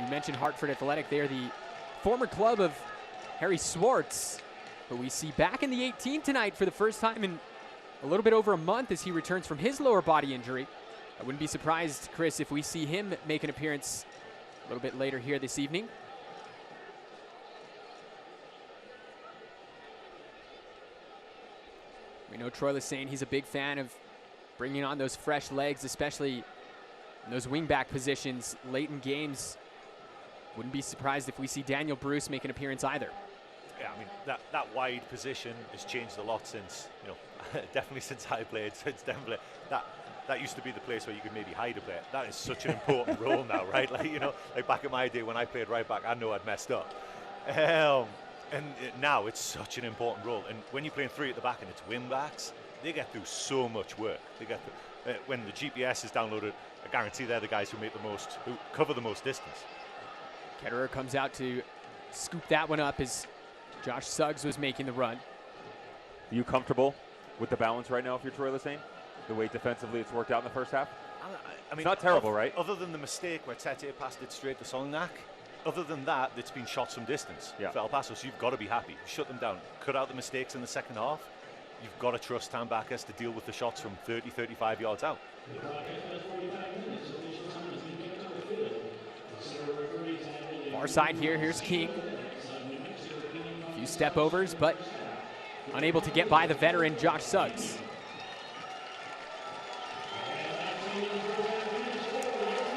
A: You mentioned Hartford Athletic. They are the former club of Harry Swartz, who we see back in the 18 tonight for the first time in a little bit over a month as he returns from his lower body injury. I wouldn't be surprised, Chris, if we see him make an appearance a little bit later here this evening. We know Troy Lesane, he's a big fan of bringing on those fresh legs, especially in those wingback positions late in games. Wouldn't be surprised if we see Daniel Bruce make an appearance either.
C: Yeah, I mean, that wide position has changed a lot since, definitely since I played, since Denver. That used to be the place where you could maybe hide a player. That is such an important role now, right? Like back in my day when I played right back, I know I'd messed up. And now it's such an important role. And when you're playing three at the back and it's wing backs, they get through so much work. They get through, when the GPS is downloaded, I guarantee they're the guys who who cover the most distance.
A: Ketterer comes out to scoop that one up as Josh Suggs was making the run.
B: Are you comfortable with the balance right now if you're Troy Lesesne? The way defensively it's worked out in the first half?
C: I mean,
B: it's not terrible, right?
C: Other than the mistake where Tete passed it straight to Solnak, other than that, it's been shots from distance for El Paso, so you've got to be happy. Shut them down. Cut out the mistakes in the second half. You've got to trust Tam Bacchus to deal with the shots from 30, 35 yards out.
A: Far side here, here's King. A few step overs, but unable to get by the veteran Josh Suggs.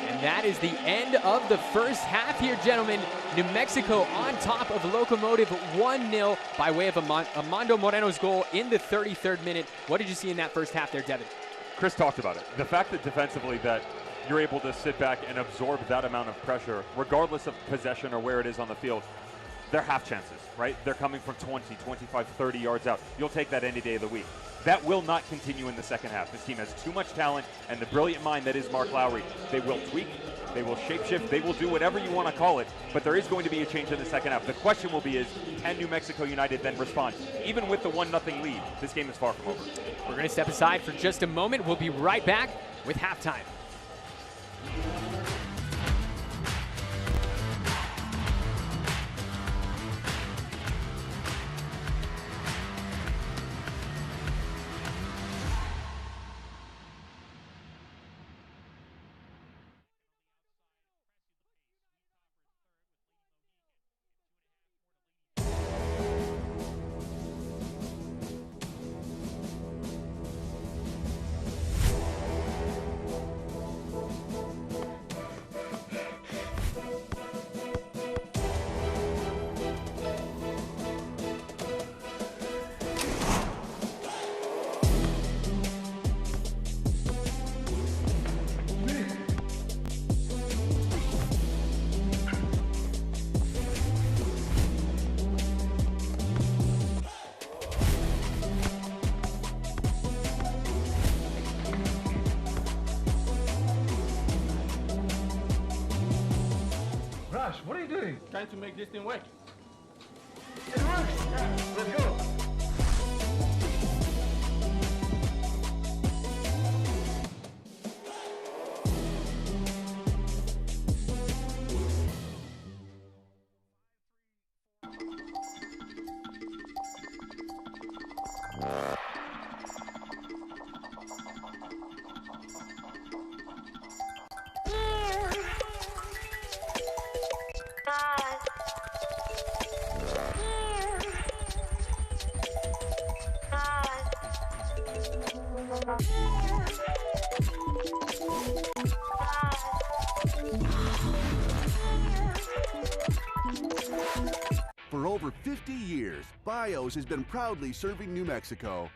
A: And that is the end of the first half here, gentlemen. New Mexico on top of Locomotive 1-0 by way of Armando Moreno's goal in the 33rd minute. What did you see in that first half there, Devin?
B: Chris talked about it. The fact that defensively that you're able to sit back and absorb that amount of pressure, regardless of possession or where it is on the field, they're half chances, right? They're coming from 20, 25, 30 yards out. You'll take that any day of the week. That will not continue in the second half. This team has too much talent, and the brilliant mind that is Mark Lowry. They will tweak, they will shapeshift, they will do whatever you want to call it, but there is going to be a change in the second half. The question will be is, can New Mexico United then respond? Even with the 1-0 lead, this game is far from over.
A: We're going to step aside for just a moment. We'll be right back with halftime.
G: What are you doing?
H: Trying to make this thing work.
G: It works! Yeah, let's go!
I: For over 50 years, BIOS has been proudly serving New Mexico.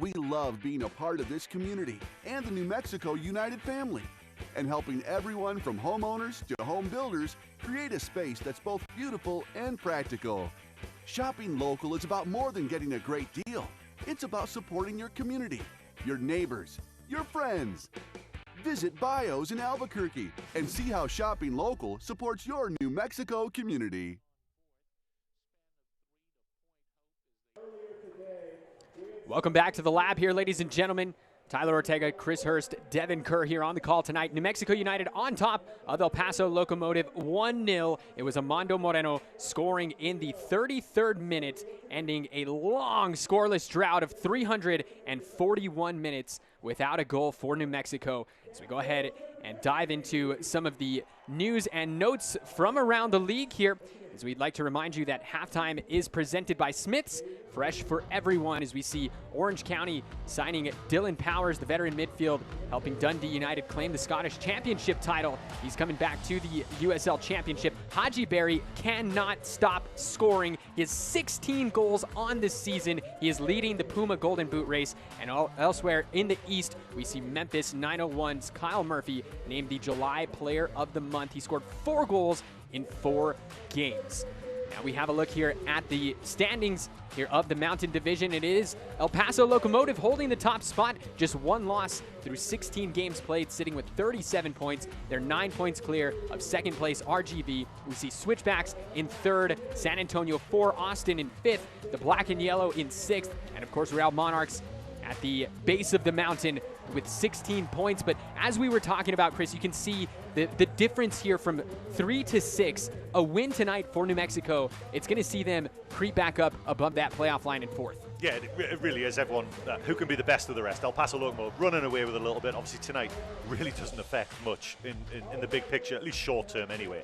I: We love being a part of this community and the New Mexico United family, and helping everyone from homeowners to home builders create a space that's both beautiful and practical. Shopping local is about more than getting a great deal. It's about supporting your community, your neighbors, your friends. Visit BIOS in Albuquerque and see how shopping local supports your New Mexico community.
A: Welcome back to the lab here, ladies and gentlemen. Tyler Ortega, Chris Hurst, Devin Kerr here on the call tonight. New Mexico United on top of El Paso Locomotive 1-0. It was Armando Moreno scoring in the 33rd minute, ending a long scoreless drought of 341 minutes without a goal for New Mexico. As we go ahead and dive into some of the news and notes from around the league here, as we'd like to remind you that halftime is presented by Smith's, fresh for everyone, as we see Orange County signing Dylan Powers, the veteran midfield, helping Dundee United claim the Scottish Championship title. He's coming back to the USL Championship. Haji Berry cannot stop scoring. He has 16 goals on this season. He is leading the Puma Golden Boot race. And elsewhere in the East, we see Memphis 901's Kyle Murphy named the July Player of the Month. He scored 4 goals in 4 games. Now we have a look here at the standings here of the Mountain Division. It is El Paso Locomotive holding the top spot, just one loss through 16 games played, sitting with 37 points. They're 9 points clear of second place RGV. We see Switchbacks in third, San Antonio 4, Austin in fifth, the Black and Yellow in sixth, and of course Real Monarchs at the base of the mountain with 16 points. But as we were talking about, Chris, you can see the difference here from 3 to 6. A win tonight for New Mexico, it's going to see them creep back up above that playoff line in fourth.
C: Yeah, it really is. Everyone, who can be the best of the rest? El Paso Locomotive running away with a little bit. Obviously tonight really doesn't affect much in the big picture, at least short term anyway.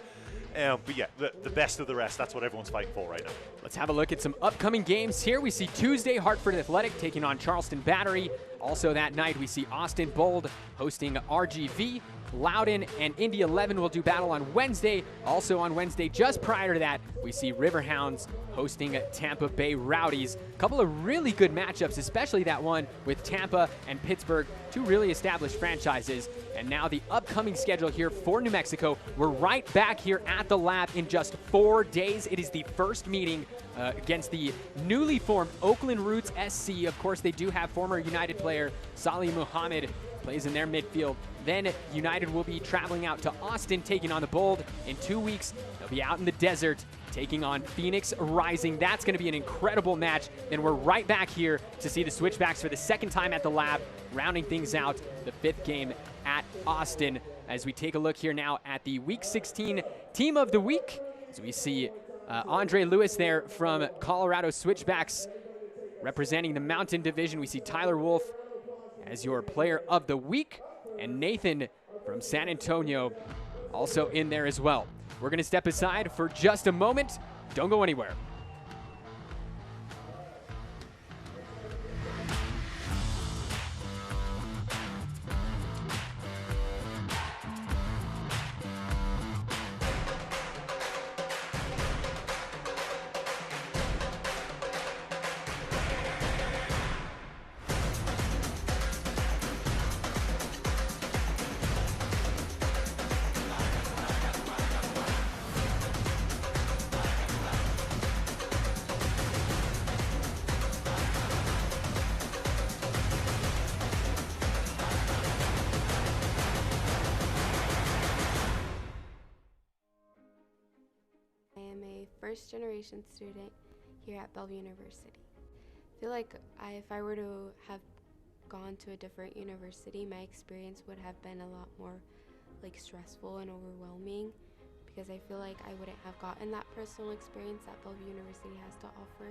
C: But yeah, the best of the rest, that's what everyone's fighting for right now. Let's
A: have a look at some upcoming games here. We see Tuesday, Hartford Athletic taking on Charleston Battery. Also that night, we see Austin Bold hosting RGV. Loudon and Indy 11 will do battle on Wednesday. Also on Wednesday, just prior to that, we see Riverhounds hosting Tampa Bay Rowdies. A couple of really good matchups, especially that one with Tampa and Pittsburgh, two really established franchises. And now the upcoming schedule here for New Mexico. We're right back here at the lab in just 4 days. It is the first meeting against the newly formed Oakland Roots SC. Of course, they do have former United player Salih Muhammad plays in their midfield. Then United will be traveling out to Austin, taking on the Bold. In 2 weeks, they'll be out in the desert, taking on Phoenix Rising. That's going to be an incredible match. Then we're right back here to see the Switchbacks for the second time at the lab, rounding things out, the 5th game at Austin. As we take a look here now at the Week 16 Team of the Week, as we see Andre Lewis there from Colorado Switchbacks representing the Mountain Division. We see Tyler Wolf as your Player of the Week, and Nathan from San Antonio also in there as well. We're going to step aside for just a moment. Don't go anywhere.
H: First-generation student here at Bellevue University. I feel like if I were to have gone to a different university, my experience would have been a lot more stressful and overwhelming, because I feel like I wouldn't have gotten that personal experience that Bellevue University has to offer.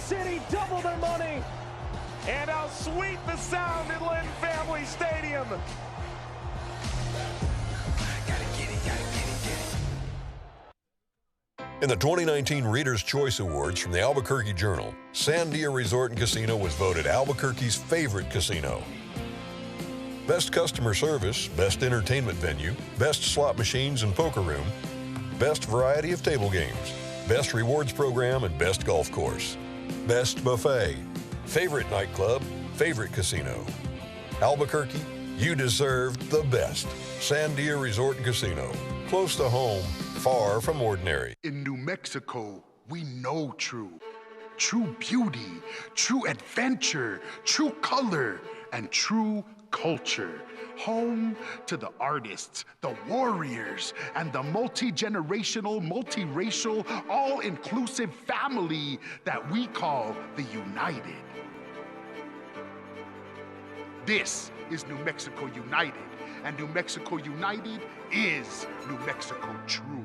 J: City double their money. And how sweet the sound at Lynn Family Stadium.
E: In the 2019 Reader's Choice Awards from the Albuquerque Journal, Sandia Resort and Casino was voted Albuquerque's favorite casino. Best customer service, best entertainment venue, best slot machines and poker room, best variety of table games, best rewards program, and best golf course. Best buffet, favorite nightclub, favorite casino. Albuquerque, you deserve the best. Sandia Resort and Casino, close to home, far from ordinary.
K: In New Mexico, we know true. True beauty, true adventure, true color, and true culture. Home to the artists, the warriors, and the multi-generational, multiracial, all-inclusive family that we call the United. This is New Mexico United, and New Mexico United is New Mexico True.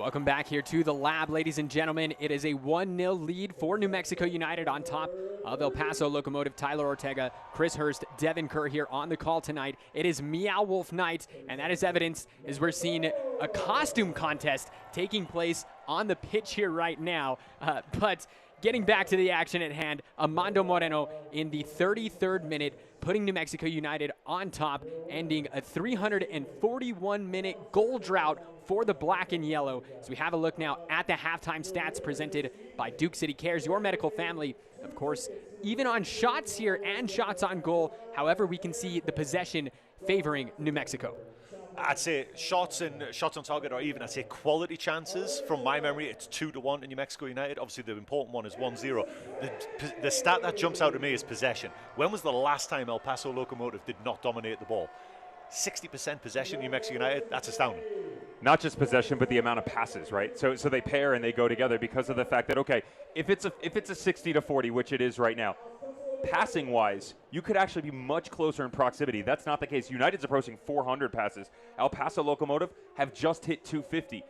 A: Welcome back here to the lab, ladies and gentlemen. It is a 1-0 lead for New Mexico United on top of El Paso Locomotive. Tyler Ortega, Chris Hurst, Devin Kerr here on the call tonight. It is Meow Wolf night, and that is evidenced as we're seeing a costume contest taking place on the pitch here right now. But getting back to the action at hand, Armando Moreno in the 33rd minute, putting New Mexico United on top, ending a 341-minute goal drought for the black and yellow. So we have a look now at the halftime stats presented by Duke City Cares, your medical family. Of course, even on shots here and shots on goal, however, we can see the possession favoring New Mexico.
C: I'd say shots on target, or even I'd say quality chances. From my memory, it's 2-1 to New Mexico United. Obviously, the important one is 1-0. The stat that jumps out at me is possession. When was the last time El Paso Locomotive did not dominate the ball? 60% possession, New Mexico United. That's astounding.
B: Not just possession, but the amount of passes, right? So they pair and they go together because of the fact that, okay, if it's a 60-40, which it is right now, passing-wise, you could actually be much closer in proximity. That's not the case. United's approaching 400 passes. El Paso Locomotive have just hit 250.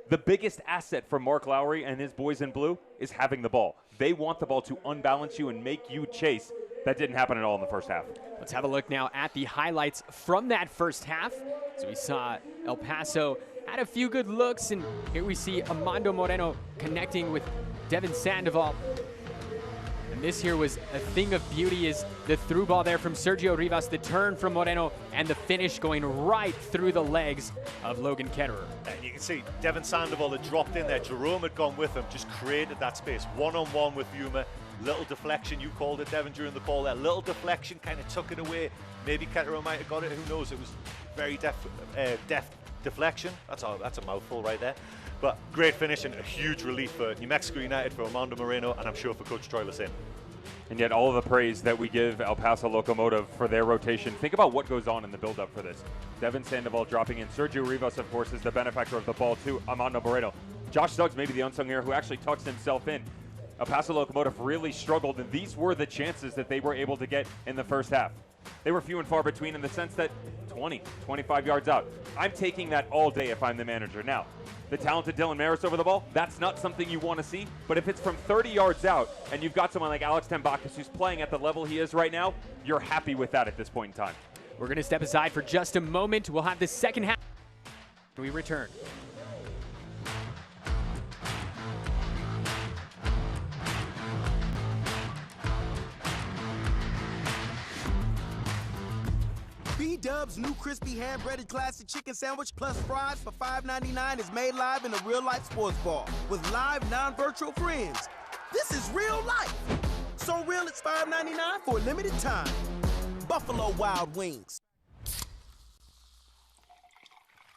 B: The biggest asset for Mark Lowry and his boys in blue is having the ball. They want the ball to unbalance you and make you chase. That didn't happen at all in the first half.
A: Let's have a look now at the highlights from that first half. So we saw El Paso had a few good looks, and here we see Armando Moreno connecting with Devin Sandoval. And this here was a thing of beauty, is the through ball there from Sergio Rivas, the turn from Moreno, and the finish going right through the legs of Logan Ketterer.
C: And you can see Devin Sandoval had dropped in there. Jerome had gone with him, just created that space. One-on-one with Yuma. Little deflection, you called it, Devin, during the call there. Little deflection, kind of took it away. Maybe Ketterer might have got it, who knows. It was very deft deflection. That's a mouthful right there. But great finish and a huge relief for New Mexico United, for Armando Moreno, and I'm sure for Coach Troy Lassin.
B: And yet all of the praise that we give El Paso Locomotive for their rotation. Think about what goes on in the build-up for this. Devin Sandoval dropping in. Sergio Rivas, of course, is the benefactor of the ball to Armando Moreno. Josh Suggs, maybe the unsung hero, who actually tucks himself in. El Paso Locomotive really struggled, and these were the chances that they were able to get in the first half. They were few and far between in the sense that 20, 25 yards out. I'm taking that all day if I'm the manager. Now, the talented Dylan Maris over the ball, that's not something you want to see, but if it's from 30 yards out and you've got someone like Alex Tambakis who's playing at the level he is right now, you're happy with that at this point in time.
A: We're going to step aside for just a moment. We'll have the second half when we return.
D: B-Dub's new crispy hand-breaded classic chicken sandwich plus fries for $5.99 is made live in a real-life sports bar with live, non-virtual friends. This is real life. So real it's $5.99 for a limited time. Buffalo Wild Wings.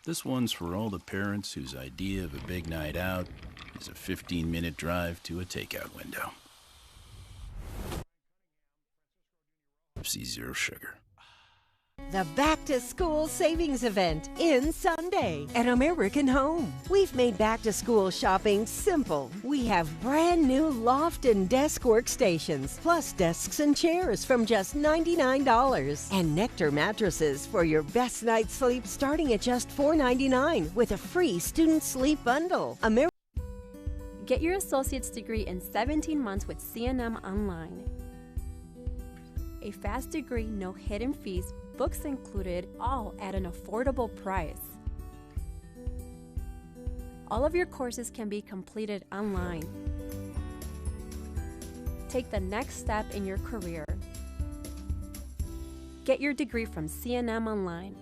L: This one's for all the parents whose idea of a big night out is a 15-minute drive to a takeout window. Pepsi Zero Sugar.
M: The Back to School Savings Event ends Sunday at American Home. We've made back to school shopping simple. We have brand new loft and desk workstations, plus desks and chairs from just $99. And Nectar mattresses for your best night's sleep starting at just $4.99 with a free student sleep bundle.
N: Get your associate's degree in 17 months with CNM Online. A fast degree, no hidden fees, books included, all at an affordable price. All of your courses can be completed online. Take the next step in your career. Get your degree from CNM Online.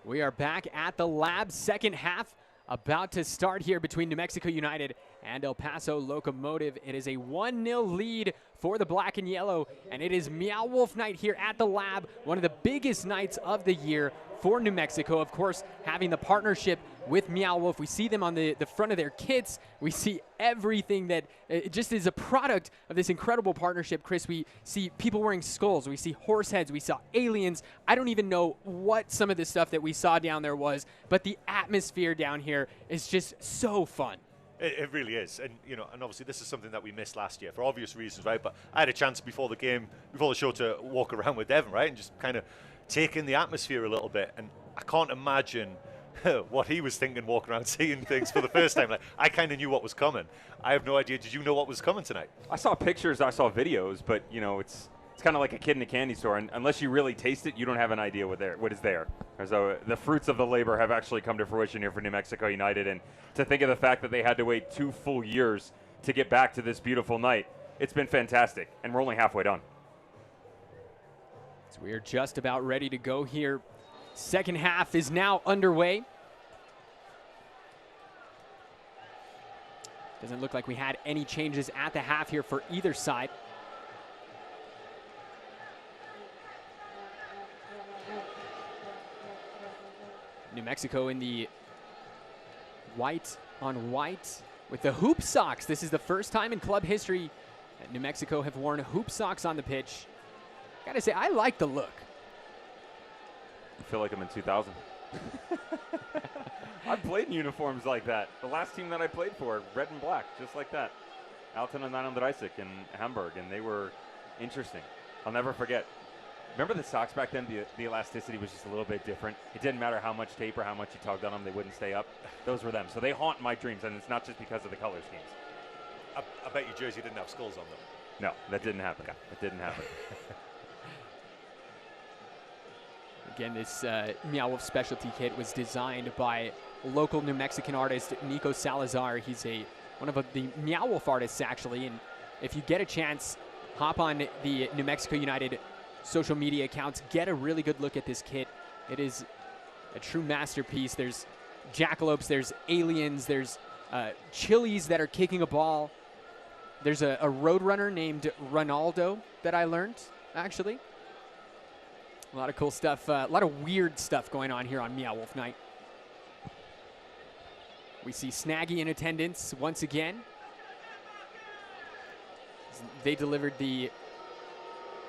A: We are back at the lab, second half about to start here between New Mexico United and El Paso Locomotive. It is a 1-0 lead for the black and yellow, and it is Meow Wolf night here at the lab, one of the biggest nights of the year for New Mexico. Of course, having the partnership with Meow Wolf, we see them on the front of their kits. We see everything that just is a product of this incredible partnership. Chris, we see people wearing skulls. We see horse heads. We saw aliens. I don't even know what some of the stuff that we saw down there was, but the atmosphere down here is just so fun.
C: It really is, and and obviously this is something that we missed last year for obvious reasons, right? But I had a chance before the game, before the show, to walk around with Devin, right, and just kind of take in the atmosphere a little bit. And I can't imagine what he was thinking walking around seeing things for the first time. Like, I kind of knew what was coming. I have no idea. Did you know what was coming tonight?
B: I saw pictures, I saw videos, but you know, it's kind of like a kid in a candy store, and unless you really taste it, you don't have an idea what is there. So the fruits of the labor have actually come to fruition here for New Mexico United, and to think of the fact that they had to wait 2 full years to get back to this beautiful night, it's been fantastic, and we're only halfway done.
A: So we are just about ready to go here. Second half is now underway. Doesn't look like we had any changes at the half here for either side. New Mexico in the white on white with the hoop socks. This is the first time in club history that New Mexico have worn hoop socks on the pitch. Gotta say, I like the look.
B: I feel like I'm in 2000. I've played in uniforms like that. The last team that I played for, red and black, just like that. Alton and 930 in Hamburg, and they were interesting. I'll never forget. Remember the socks back then? The elasticity was just a little bit different. It didn't matter how much tape or how much you tugged on them, they wouldn't stay up. Those were them. So they haunt my dreams, and it's not just because of the color schemes.
C: I bet your jersey didn't have skulls on them.
B: No, that didn't happen. It didn't happen.
A: Again, this Meow Wolf specialty kit was designed by local New Mexican artist Nico Salazar. He's one of the Meow Wolf artists, actually. And if you get a chance, hop on the New Mexico United social media accounts, get a really good look at this kit. It is a true masterpiece. There's jackalopes, there's aliens, there's chilies that are kicking a ball. There's a roadrunner named Ronaldo that I learned, actually. A lot of cool stuff, a lot of weird stuff going on here on Meow Wolf Night. We see Snaggy in attendance once again. They delivered the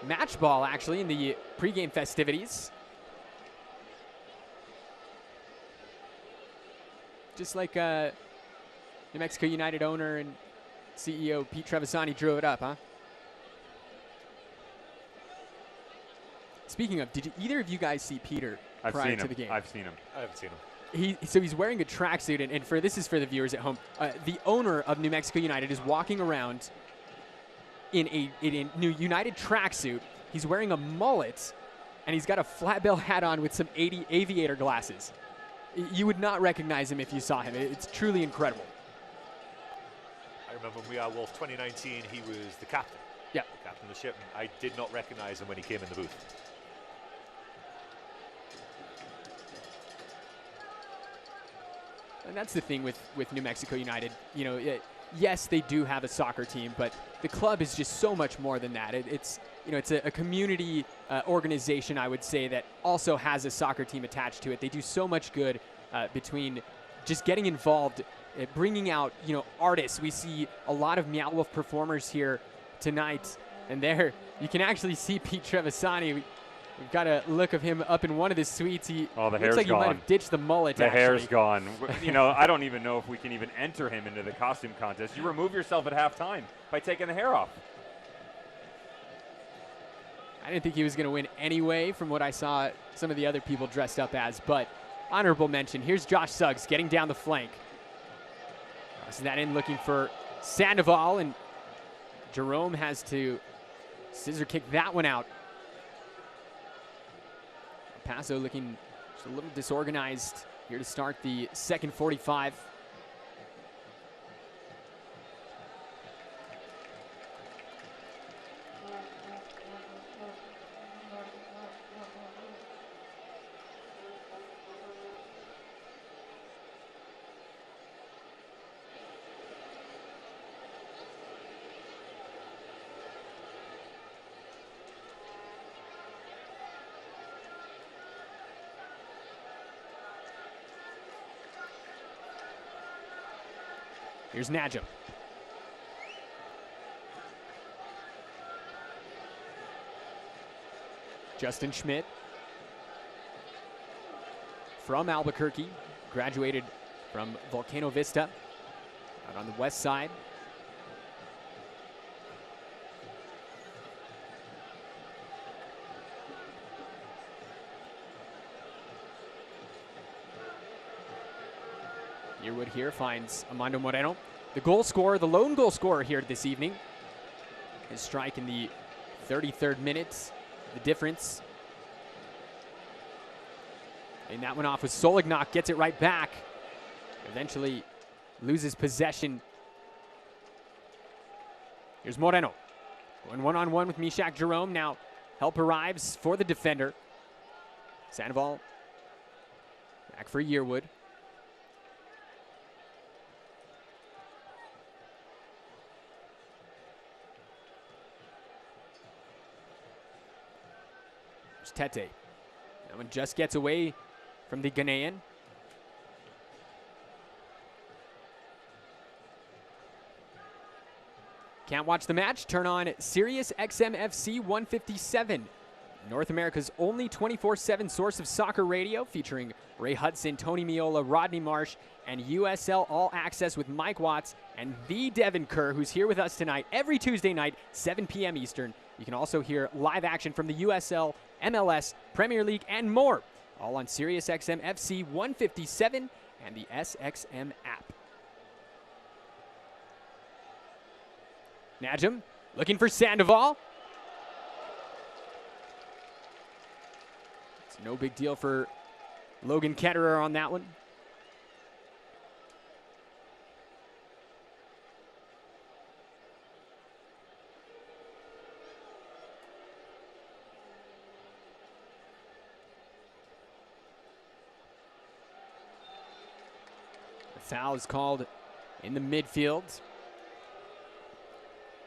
A: match ball, actually, in the pregame festivities. Just like New Mexico United owner and CEO Pete Trevisani drove it up, huh? Speaking of, did either of you guys see Peter prior to the game?
B: I've seen him.
C: I haven't seen him.
A: So he's wearing a tracksuit, and this is for the viewers at home. The owner of New Mexico United is walking around in a New United tracksuit. He's wearing a mullet, and he's got a flat bell hat on with some aviator glasses. You would not recognize him if you saw him. It's truly incredible.
C: I remember when we are Wolf 2019, he was the captain.
A: Yeah.
C: Captain of the ship. I did not recognize him when he came in the booth.
A: And that's the thing with New Mexico United. You know, yes, they do have a soccer team, but the club is just so much more than that. It's a community organization, I would say, that also has a soccer team attached to it. They do so much good between just getting involved, bringing out, artists. We see a lot of Meow Wolf performers here tonight, and there you can actually see Pete Trevisani. We've got a look of him up in one of the suites.
B: The
A: looks
B: hair's
A: like
B: gone.
A: He might have ditched the mullet.
B: The
A: actually.
B: hair's gone. I don't even know if we can even enter him into the costume contest. You remove yourself at halftime by taking the hair off.
A: I didn't think he was going to win anyway from what I saw some of the other people dressed up as, but honorable mention. Here's Josh Suggs getting down the flank. Crosses that in, looking for Sandoval, and Jerome has to scissor kick that one out. Paso looking just a little disorganized here to start the second 45. Here's Najum. Justin Schmidt from Albuquerque, graduated from Volcano Vista out on the west side. Yearwood here finds Armando Moreno. The goal scorer, the lone goal scorer here this evening. His strike in the 33rd minute, the difference. And that one off with Solignac, gets it right back. Eventually loses possession. Here's Moreno. Going one-on-one with Mishak Jerome. Now help arrives for the defender. Sandoval back for Yearwood. There's Tete. That one just gets away from the Ghanaian. Can't watch the match? Turn on Sirius XM FC 157. North America's only 24/7 source of soccer radio, featuring Ray Hudson, Tony Miola, Rodney Marsh, and USL All Access with Mike Watts and the Devin Kerr, who's here with us tonight every Tuesday night, 7 p.m. Eastern. You can also hear live action from the USL, MLS, Premier League, and more, all on Sirius XM FC 157 and the SXM app. Najim looking for Sandoval. It's no big deal for Logan Ketterer on that one. The foul is called in the midfield.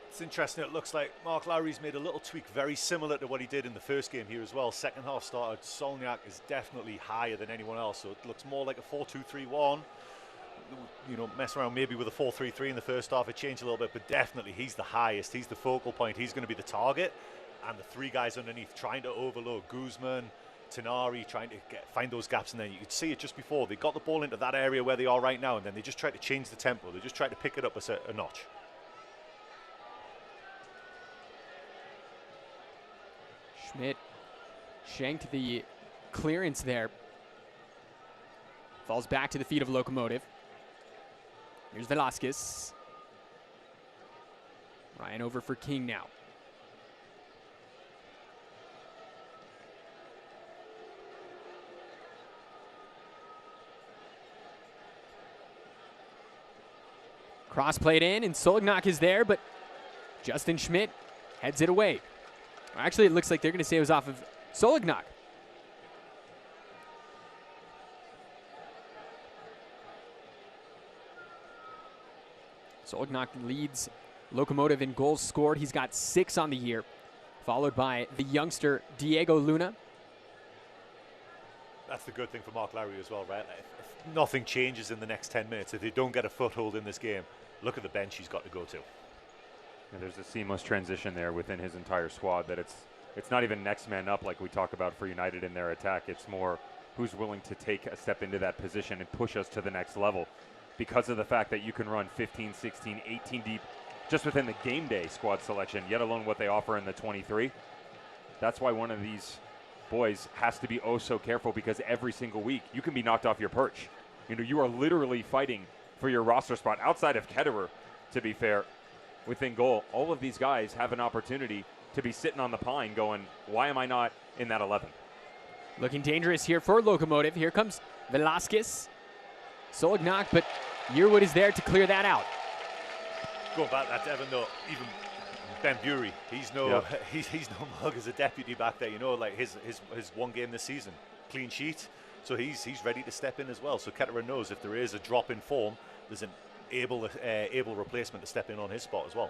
C: It's interesting. It looks like Mark Lowry's made a little tweak very similar to what he did in the first game here as well. Second half started. Solniak is definitely higher than anyone else, so it looks more like a 4-2-3-1. You know, mess around maybe with a 4-3-3 in the first half. It changed a little bit, but definitely he's the highest. He's the focal point. He's going to be the target. And the three guys underneath trying to overload. Guzman, Tenari trying to find those gaps, and then you could see it just before. They got the ball into that area where they are right now, and then they just tried to change the tempo. They just tried to pick it up a notch.
A: Schmidt shanked the clearance there. Falls back to the feet of Locomotive. Here's Velasquez. Ryan over for King now. Cross played in, and Solignac is there, but Justin Schmidt heads it away. Actually, it looks like they're going to say it was off of Solignac. Solignac leads Locomotive in goals scored. He's got 6 on the year, followed by the youngster Diego Luna.
C: That's the good thing for Mark Lowry as well, right? If nothing changes in the next 10 minutes, if they don't get a foothold in this game, look at the bench he's got to go to.
B: And there's a seamless transition there within his entire squad that it's not even next man up like we talk about for United in their attack. It's more who's willing to take a step into that position and push us to the next level, because of the fact that you can run 15, 16, 18 deep just within the game day squad selection, yet alone what they offer in the 23. That's why one of these boys has to be oh so careful, because every single week you can be knocked off your perch. You know, you are literally fighting for your roster spot outside of Ketterer, to be fair. Within goal, all of these guys have an opportunity to be sitting on the pine going, why am I not in that 11?
A: Looking dangerous here for Locomotive. Here comes Velasquez. Solignac, but Yearwood is there to clear that out.
C: Going back that Devin though, even Ben Bury, he's no he's no mug as a deputy back there. You know, like his one game this season, clean sheet. So he's ready to step in as well. So Ketterer knows if there is a drop in form, there's an able replacement to step in on his spot as well.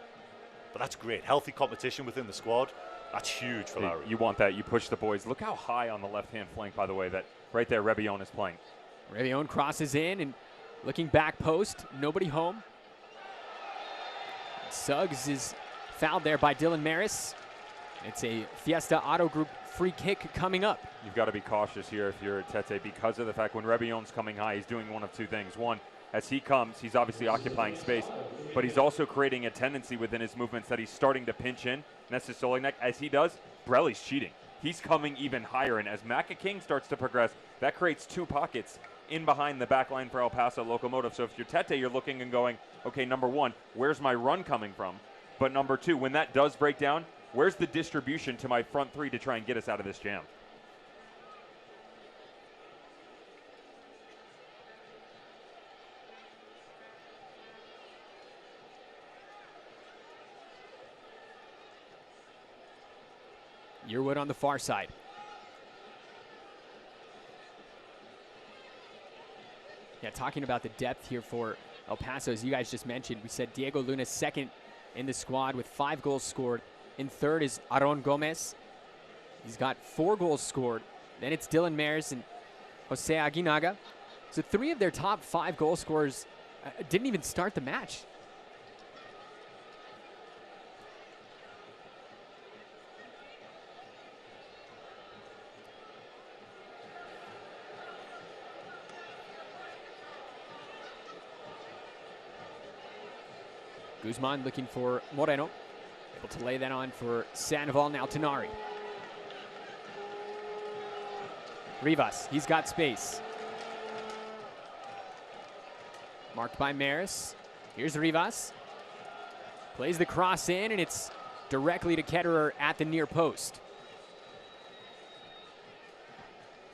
C: But that's great. Healthy competition within the squad. That's huge for Lowry.
B: You want that. You push the boys. Look how high on the left-hand flank, by the way, that right there Rebillon is playing.
A: Rebillon crosses in and looking back post. Nobody home. Suggs is fouled there by Dylan Maris. It's a Fiesta Auto Group free kick coming up.
B: You've got to be cautious here if you're Tete, because of the fact when Rebillon's coming high, he's doing one of two things. One, as he comes, he's obviously occupying space, but he's also creating a tendency within his movements that he's starting to pinch in. And that's to Solignac. As he does, Brelly's cheating. He's coming even higher, and as Macca King starts to progress, that creates two pockets in behind the back line for El Paso Locomotive. So if you're Tete, you're looking and going, okay, number one, where's my run coming from? But number two, when that does break down, where's the distribution to my front three to try and get us out of this jam?
A: Yearwood on the far side. Yeah, talking about the depth here for El Paso, as you guys just mentioned, we said Diego Luna second in the squad with 5 goals scored. In third is Aron Gomez. He's got 4 goals scored. Then it's Dylan Mares and Jose Aguinaga. So 3 of their top 5 goal scorers didn't even start the match. Guzman looking for Moreno. Able to lay that on for Sandoval. Now Tenari. Rivas, he's got space. Marked by Maris. Here's Rivas. Plays the cross in, and it's directly to Ketterer at the near post.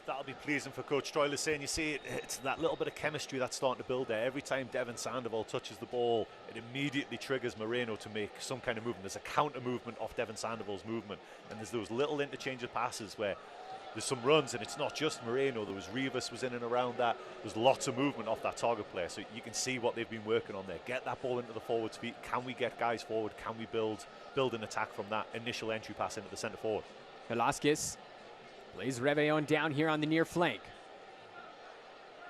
C: That'll be pleasing for Coach Troy saying, you see, it's that little bit of chemistry that's starting to build there. Every time Devin Sandoval touches the ball, it immediately triggers Moreno to make some kind of movement. There's a counter movement off Devin Sandoval's movement, and there's those little interchange of passes where there's some runs, and it's not just Moreno. There was Rivas was in and around that. There's lots of movement off that target player, so you can see what they've been working on there. Get that ball into the forward's feet. Can we get guys forward? Can we build an attack from that initial entry pass into the centre forward?
A: Velasquez plays Reveillon down here on the near flank.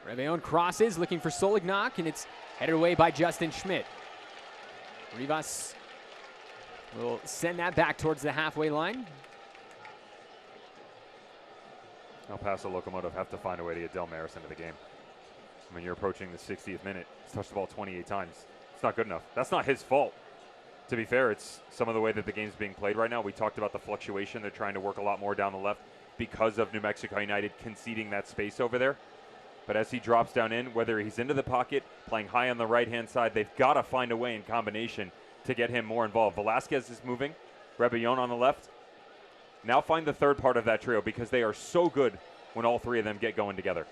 A: Reveillon crosses, looking for Solignac, and it's headed away by Justin Schmidt. Rivas will send that back towards the halfway line.
B: El Paso Locomotive have to find a way to get Del Maris into the game. I mean, you're approaching the 60th minute. He's touched the ball 28 times. It's not good enough. That's not his fault. To be fair, it's some of the way that the game's being played right now. We talked about the fluctuation. They're trying to work a lot more down the left because of New Mexico United conceding that space over there. But as he drops down in, whether he's into the pocket, playing high on the right-hand side, they've got to find a way in combination to get him more involved. Velasquez is moving. Rebellon on the left. Now find the third part of that trio because they are so good when all 3 of them get going together.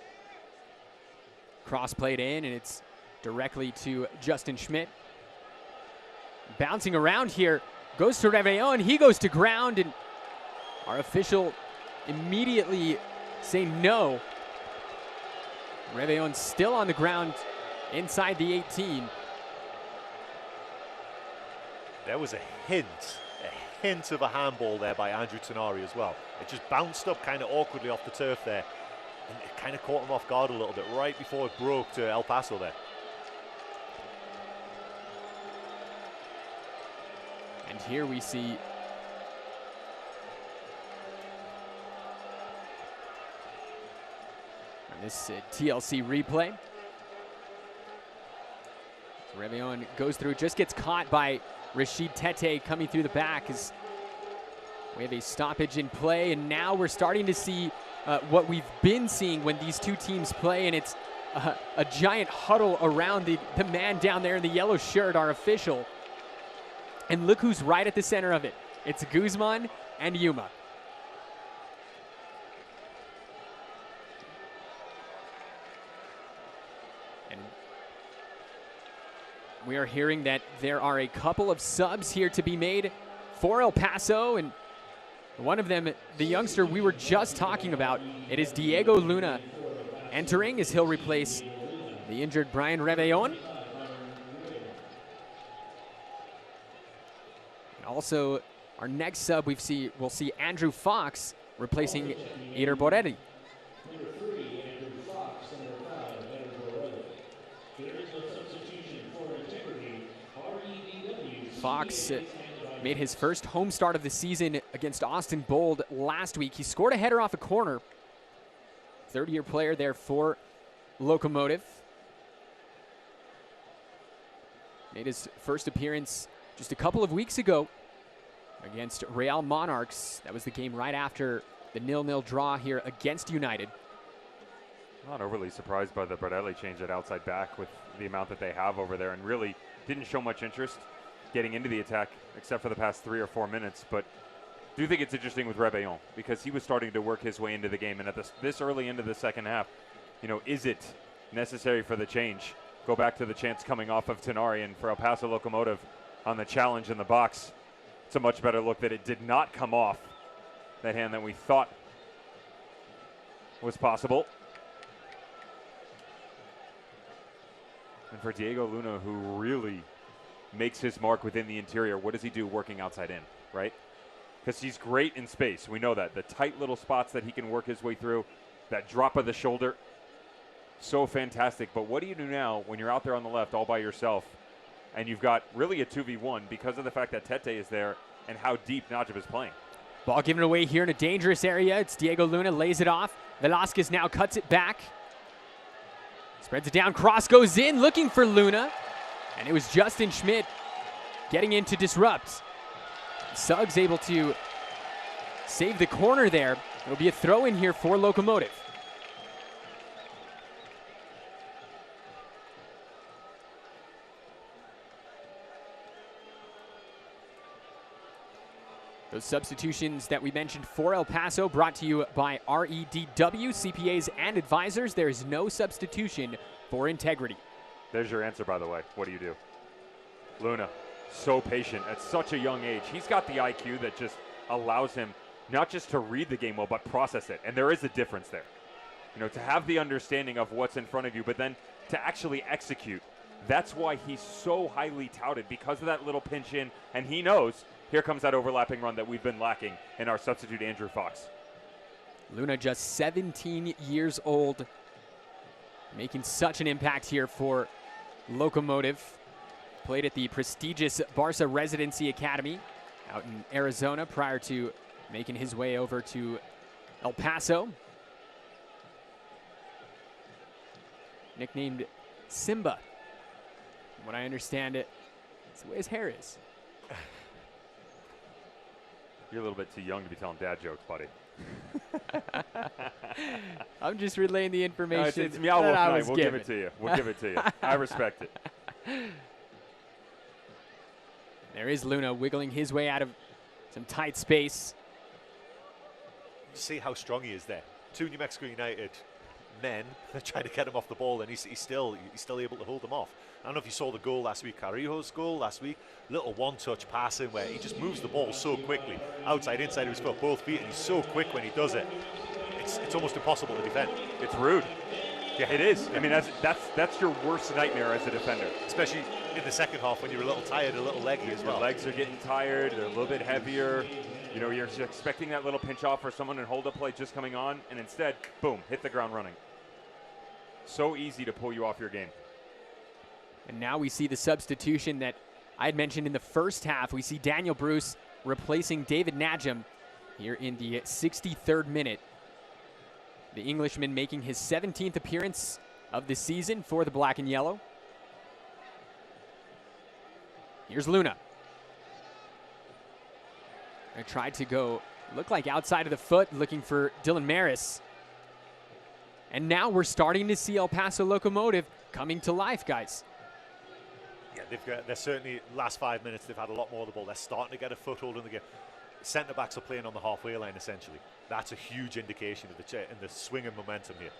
A: Cross played in, and it's directly to Justin Schmidt. Bouncing around here, goes to Rebellon. He goes to ground, and our official immediately saying no. Rebellon still on the ground inside the 18.
C: There was a hint of a handball there by Andrew Tenari as well. It just bounced up kind of awkwardly off the turf there, and it kind of caught him off guard a little bit right before it broke to El Paso there.
A: And here we see on this TLC replay, Rebellon goes through, just gets caught by Rashid Tete coming through the back as we have a stoppage in play, and now we're starting to see what we've been seeing when these two teams play, and it's a giant huddle around the man down there in the yellow shirt, our official. And look who's right at the center of it. It's Guzman and Yuma. And we are hearing that there are a couple of subs here to be made for El Paso, and one of them, the youngster we were just talking about, it is Diego Luna entering as he'll replace the injured Brian Rebellon. And also, our next sub we'll see Andrew Fox replacing Eder Borelli. Fox made his first home start of the season against Austin Bold last week. He scored a header off a corner. Third-year player there for Locomotive. Made his first appearance just a couple of weeks ago against Real Monarchs. That was the game right after the 0-0 draw here against United.
B: Not overly surprised by the Bardelli change at outside back with the amount that they have over there, and really didn't show much interest getting into the attack except for the past 3 or 4 minutes. But do think it's interesting with Rebellon because he was starting to work his way into the game, and at this early into the second half, is it necessary for the change? Go back to the chance coming off of Tenari, and for El Paso Locomotive on the challenge in the box, it's a much better look that it did not come off that hand that we thought was possible. And for Diego Luna, who really makes his mark within the interior, what does he do working outside in, right? Because he's great in space. We know that. The tight little spots that he can work his way through, that drop of the shoulder, so fantastic. But what do you do now when you're out there on the left all by yourself and you've got really a 2v1 because of the fact that Tete is there and how deep Najib is playing?
A: Ball given away here in a dangerous area. It's Diego Luna, lays it off. Velasquez now cuts it back. Spreads it down, cross goes in, looking for Luna. And it was Justin Schmidt getting in to disrupt. Suggs able to save the corner there. It'll be a throw in here for Locomotive. Those substitutions that we mentioned for El Paso brought to you by REDW, CPAs and advisors. There is no substitution for integrity.
B: There's your answer, by the way. What do you do? Luna, so patient at such a young age. He's got the IQ that just allows him not just to read the game well, but process it. And there is a difference there. To have the understanding of what's in front of you, but then to actually execute. That's why he's so highly touted, because of that little pinch in, and he knows here comes that overlapping run that we've been lacking in our substitute Andrew Fox.
A: Luna just 17 years old, making such an impact here for Locomotive. Played at the prestigious Barca Residency Academy out in Arizona prior to making his way over to El Paso. Nicknamed Simba. From what I understand, it's the way his hair is.
B: You're a little bit too young to be telling dad jokes, buddy.
A: I'm just relaying the information.
B: No, it's Meow Wolf night. We'll
A: given.
B: give it to you. We'll give it to you. I respect it.
A: There is Luna wiggling his way out of some tight space.
C: See how strong he is there. 2 New Mexico United men trying to get him off the ball, and he's still able to hold them off. I don't know if you saw the goal last week, Carrillo's goal last week. Little one-touch passing where he just moves the ball so quickly, outside, inside of his foot, both feet, and he's so quick when he does it. It's almost impossible to defend.
B: It's rude. Yeah, it is. I mean, that's your worst nightmare as a defender.
C: Especially in the second half when you're a little tired, a little leggy as well.
B: Your legs are getting tired, they're a little bit heavier. You're expecting that little pinch off for someone and hold up play just coming on, and instead, boom, hit the ground running. So easy to pull you off your game.
A: And now we see the substitution that I had mentioned in the first half. We see Daniel Bruce replacing David Najim here in the 63rd minute. The Englishman making his 17th appearance of the season for the black and yellow. Here's Luna. I tried to go, look like outside of the foot, looking for Dylan Maris. And now we're starting to see El Paso Locomotive coming to life, guys.
C: Yeah, they're certainly, last 5 minutes, they've had a lot more of the ball. They're starting to get a foothold in the game. Centre-backs are playing on the halfway line, essentially. That's a huge indication of the swing of momentum here.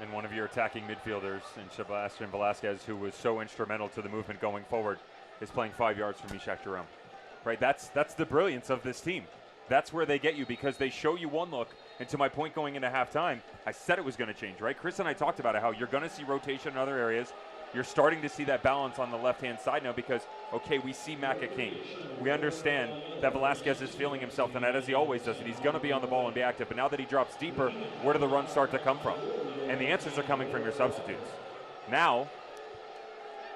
B: And one of your attacking midfielders, in Sebastian Velasquez, who was so instrumental to the movement going forward, is playing 5 yards from Ishak Jerome. Right, that's the brilliance of this team. That's where they get you, because they show you one look. And to my point going into halftime, I said it was going to change, right? Chris and I talked about it, how you're going to see rotation in other areas. You're starting to see that balance on the left-hand side now because, okay, we see Macca King. We understand that Velasquez is feeling himself tonight, as he always does, and he's going to be on the ball and be active. But now that he drops deeper, where do the runs start to come from? And the answers are coming from your substitutes. Now,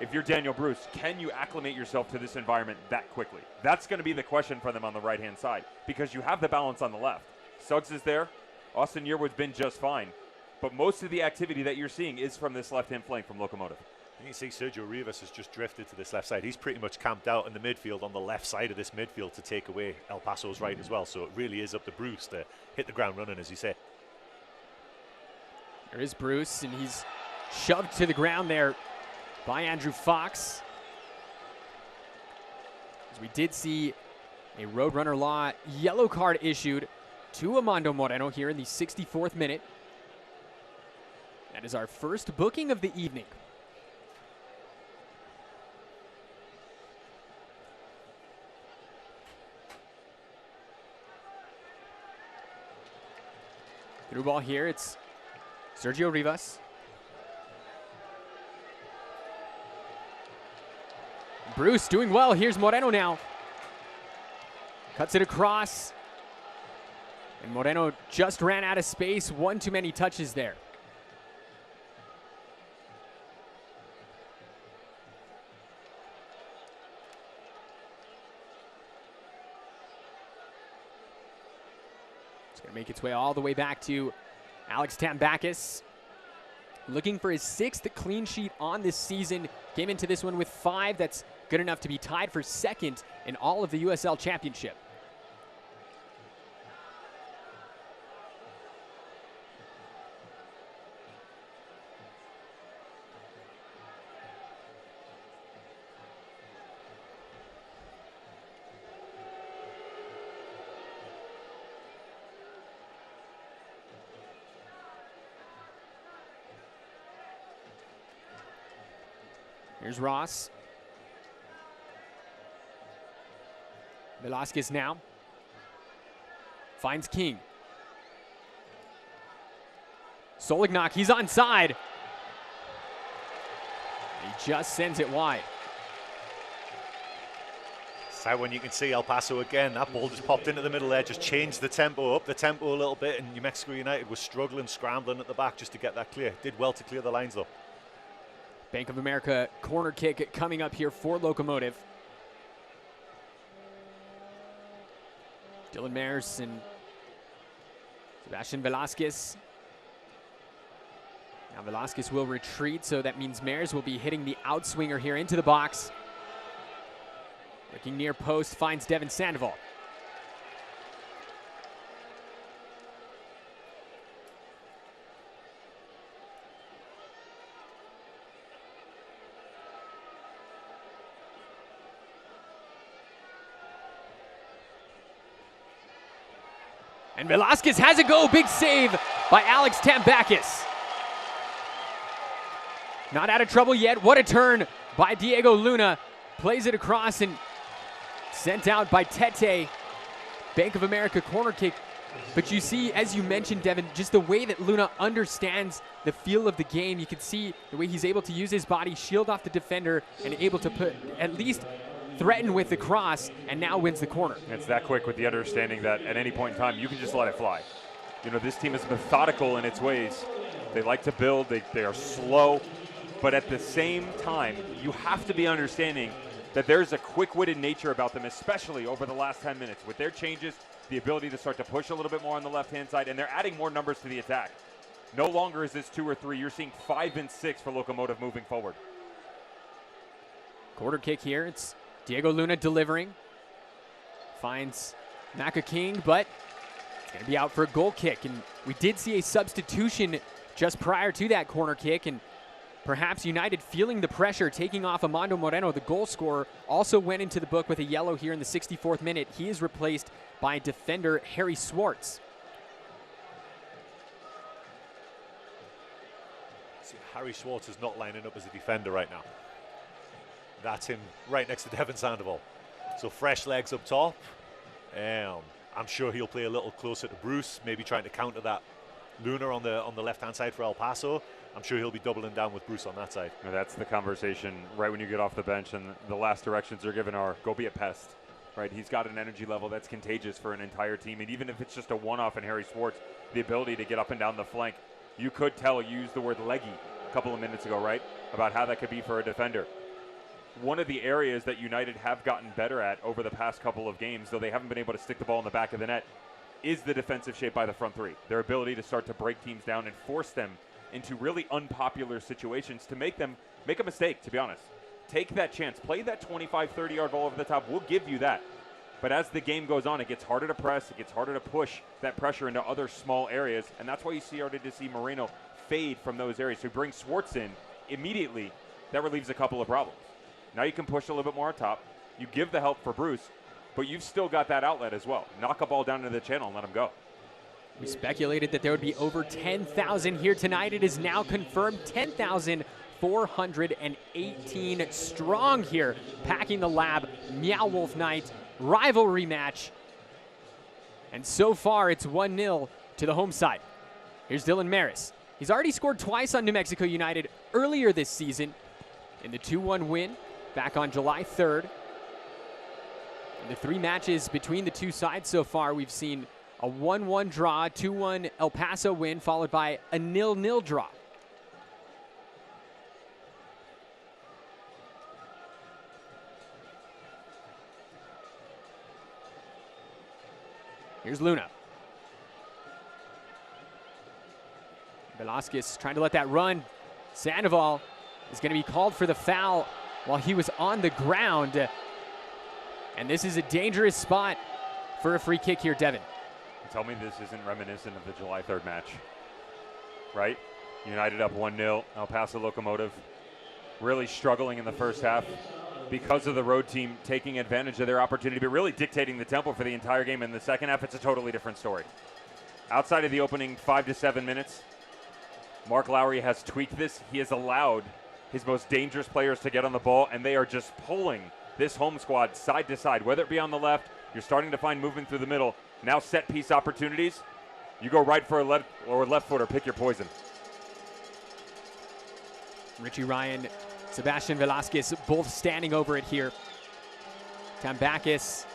B: if you're Daniel Bruce, can you acclimate yourself to this environment that quickly? That's going to be the question for them on the right-hand side, because you have the balance on the left. Suggs is there. Austin Yearwood's been just fine. But most of the activity that you're seeing is from this left-hand flank from Locomotive.
C: You can see Sergio Rivas has just drifted to this left side. He's pretty much camped out in the midfield on the left side of this midfield to take away El Paso's right as well. So it really is up to Bruce to hit the ground running, as you say.
A: There is Bruce, and he's shoved to the ground there by Andrew Fox. As we did see a Roadrunner Law yellow card issued to Armando Moreno here in the 64th minute. That is our first booking of the evening. Through ball here, it's Sergio Rivas. Bruce doing well. Here's Moreno now. Cuts it across. And Moreno just ran out of space. One too many touches there. It's going to make its way all the way back to Alex Tambakis. Looking for his 6th clean sheet on this season. Came into this one with 5. That's good enough to be tied for 2nd in all of the USL Championship. Here's Ross. Velasquez now. Finds King. Solignac, he's onside. He just sends it wide.
C: So when you can see El Paso again, that ball just popped into the middle there, just changed the tempo, up the tempo a little bit, and New Mexico United was struggling, scrambling at the back just to get that clear. Did well to clear the lines though.
A: Bank of America corner kick coming up here for Locomotive. Dylan Mayers and Sebastian Velasquez. Now Velasquez will retreat, so that means Mayers will be hitting the outswinger here into the box. Looking near post, finds Devin Sandoval. And Velasquez has a go. Big save by Alex Tambakis. Not out of trouble yet. What a turn by Diego Luna. Plays it across and sent out by Tete. Bank of America corner kick. But you see, as you mentioned, Devin, just the way that Luna understands the feel of the game. You can see the way he's able to use his body, shield off the defender, and able to put at least threaten with the cross, and now wins the corner.
B: It's that quick with the understanding that at any point in time, you can just let it fly. You know, this team is methodical in its ways. They like to build, they are slow, but at the same time, you have to be understanding that there's a quick-witted nature about them, especially over the last 10 minutes. With their changes, the ability to start to push a little bit more on the left-hand side, and they're adding more numbers to the attack. No longer is this 2 or 3. You're seeing 5 and 6 for Locomotive moving forward.
A: Quarter kick here. It's Diego Luna delivering. Finds Naka King, but it's going to be out for a goal kick. And we did see a substitution just prior to that corner kick, and perhaps United feeling the pressure, taking off Armando Moreno, the goal scorer, also went into the book with a yellow here in the 64th minute. He is replaced by defender Harry Swartz.
C: See, Harry Swartz is not lining up as a defender right now. That's him right next to Devin Sandoval. So fresh legs up top. I'm sure he'll play a little closer to Bruce, maybe trying to counter that Luna on the left-hand side for El Paso. I'm sure he'll be doubling down with Bruce on that side.
B: Now that's the conversation right when you get off the bench, and the last directions they're given are go be a pest. Right, he's got an energy level that's contagious for an entire team, and even if it's just a one-off in Harry Swartz, the ability to get up and down the flank, you could tell, you used the word leggy a couple of minutes ago, right, about how that could be for a defender. One of the areas that United have gotten better at over the past couple of games, though they haven't been able to stick the ball in the back of the net, is the defensive shape by the front three. Their ability to start to break teams down and force them into really unpopular situations to make them make a mistake, to be honest. Take that chance. Play that 25, 30-yard ball over the top. We'll give you that. But as the game goes on, it gets harder to press. It gets harder to push that pressure into other small areas. And that's why you started to see Moreno fade from those areas. So bring Swartz in immediately. That relieves a couple of problems. Now you can push a little bit more on top. You give the help for Bruce, but you've still got that outlet as well. Knock a ball down into the channel and let him go.
A: We speculated that there would be over 10,000 here tonight. It is now confirmed 10,418 strong here, packing the Lab. Meow Wolf night, rivalry match. And so far, it's 1-0 to the home side. Here's Dylan Maris. He's already scored twice on New Mexico United earlier this season in the 2-1 win back on July 3rd. In the 3 matches between the two sides so far, we've seen a 1-1 draw, 2-1 El Paso win, followed by a 0-0 draw. Here's Luna. Velasquez trying to let that run. Sandoval is going to be called for the foul while he was on the ground. And this is a dangerous spot for a free kick here, Devin.
B: Tell me this isn't reminiscent of the July 3rd match, right? United up 1-0, El Paso Locomotive really struggling in the first half because of the road team taking advantage of their opportunity, but really dictating the tempo for the entire game. In the second half, it's a totally different story. Outside of the opening 5 to 7 minutes, Mark Lowry has tweaked this. He has allowed his most dangerous players to get on the ball, and they are just pulling this home squad side to side, whether it be on the left. You're starting to find movement through the middle. Now set piece opportunities. You go right for a left or left footer. Pick your poison.
A: Richie Ryan, Sebastian Velasquez, both standing over it here. Tambakis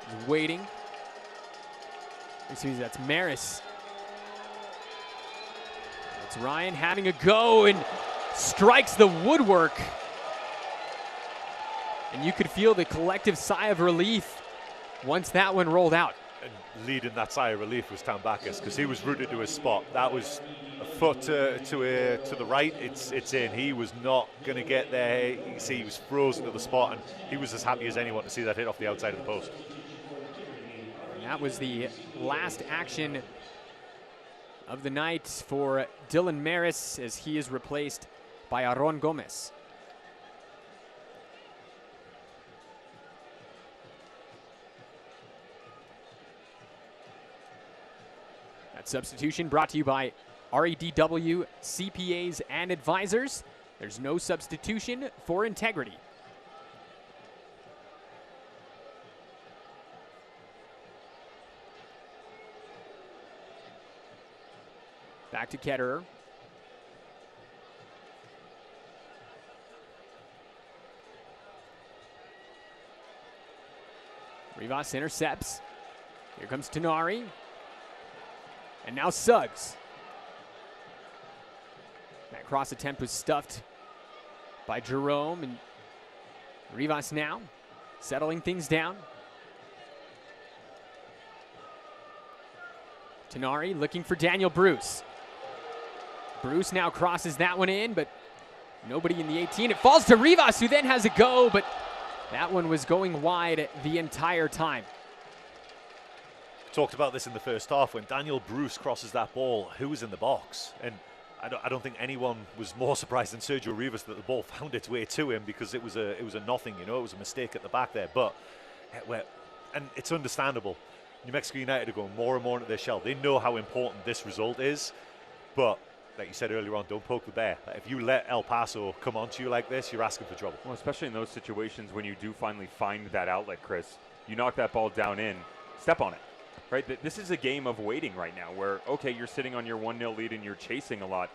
A: is waiting. That's Maris. It's Ryan having a go and strikes the woodwork. And you could feel the collective sigh of relief once that one rolled out.
C: And leading that sigh of relief was Tambakis, because he was rooted to his spot. That was a foot to the right. It's in. He was not going to get there. You can see he was frozen to the spot, and he was as happy as anyone to see that hit off the outside of the post.
A: And that was the last action of the night for Dylan Maris, as he is replaced by Aron Gomez. That substitution brought to you by REDW CPAs and Advisors. There's no substitution for integrity. Back to Ketterer. Rivas intercepts. Here comes Tenari. And now Suggs. That cross attempt was stuffed by Jerome, and Rivas now settling things down. Tenari looking for Daniel Bruce. Bruce now crosses that one in, but nobody in the 18. It falls to Rivas, who then has a go, but that one was going wide the entire time.
C: Talked about this in the first half when Daniel Bruce crosses that ball. Who was in the box? And I don't think anyone was more surprised than Sergio Rivas that the ball found its way to him, because it was a nothing. You know, it was a mistake at the back there. But and it's understandable. New Mexico United are going more and more into their shell. They know how important this result is, but like you said earlier on, don't poke the bear. If you let El Paso come onto you like this, you're asking for trouble.
B: Well, especially in those situations when you do finally find that outlet, Chris. You knock that ball down in, step on it. Right, this is a game of waiting right now where, okay, you're sitting on your 1-0 lead and you're chasing a lot.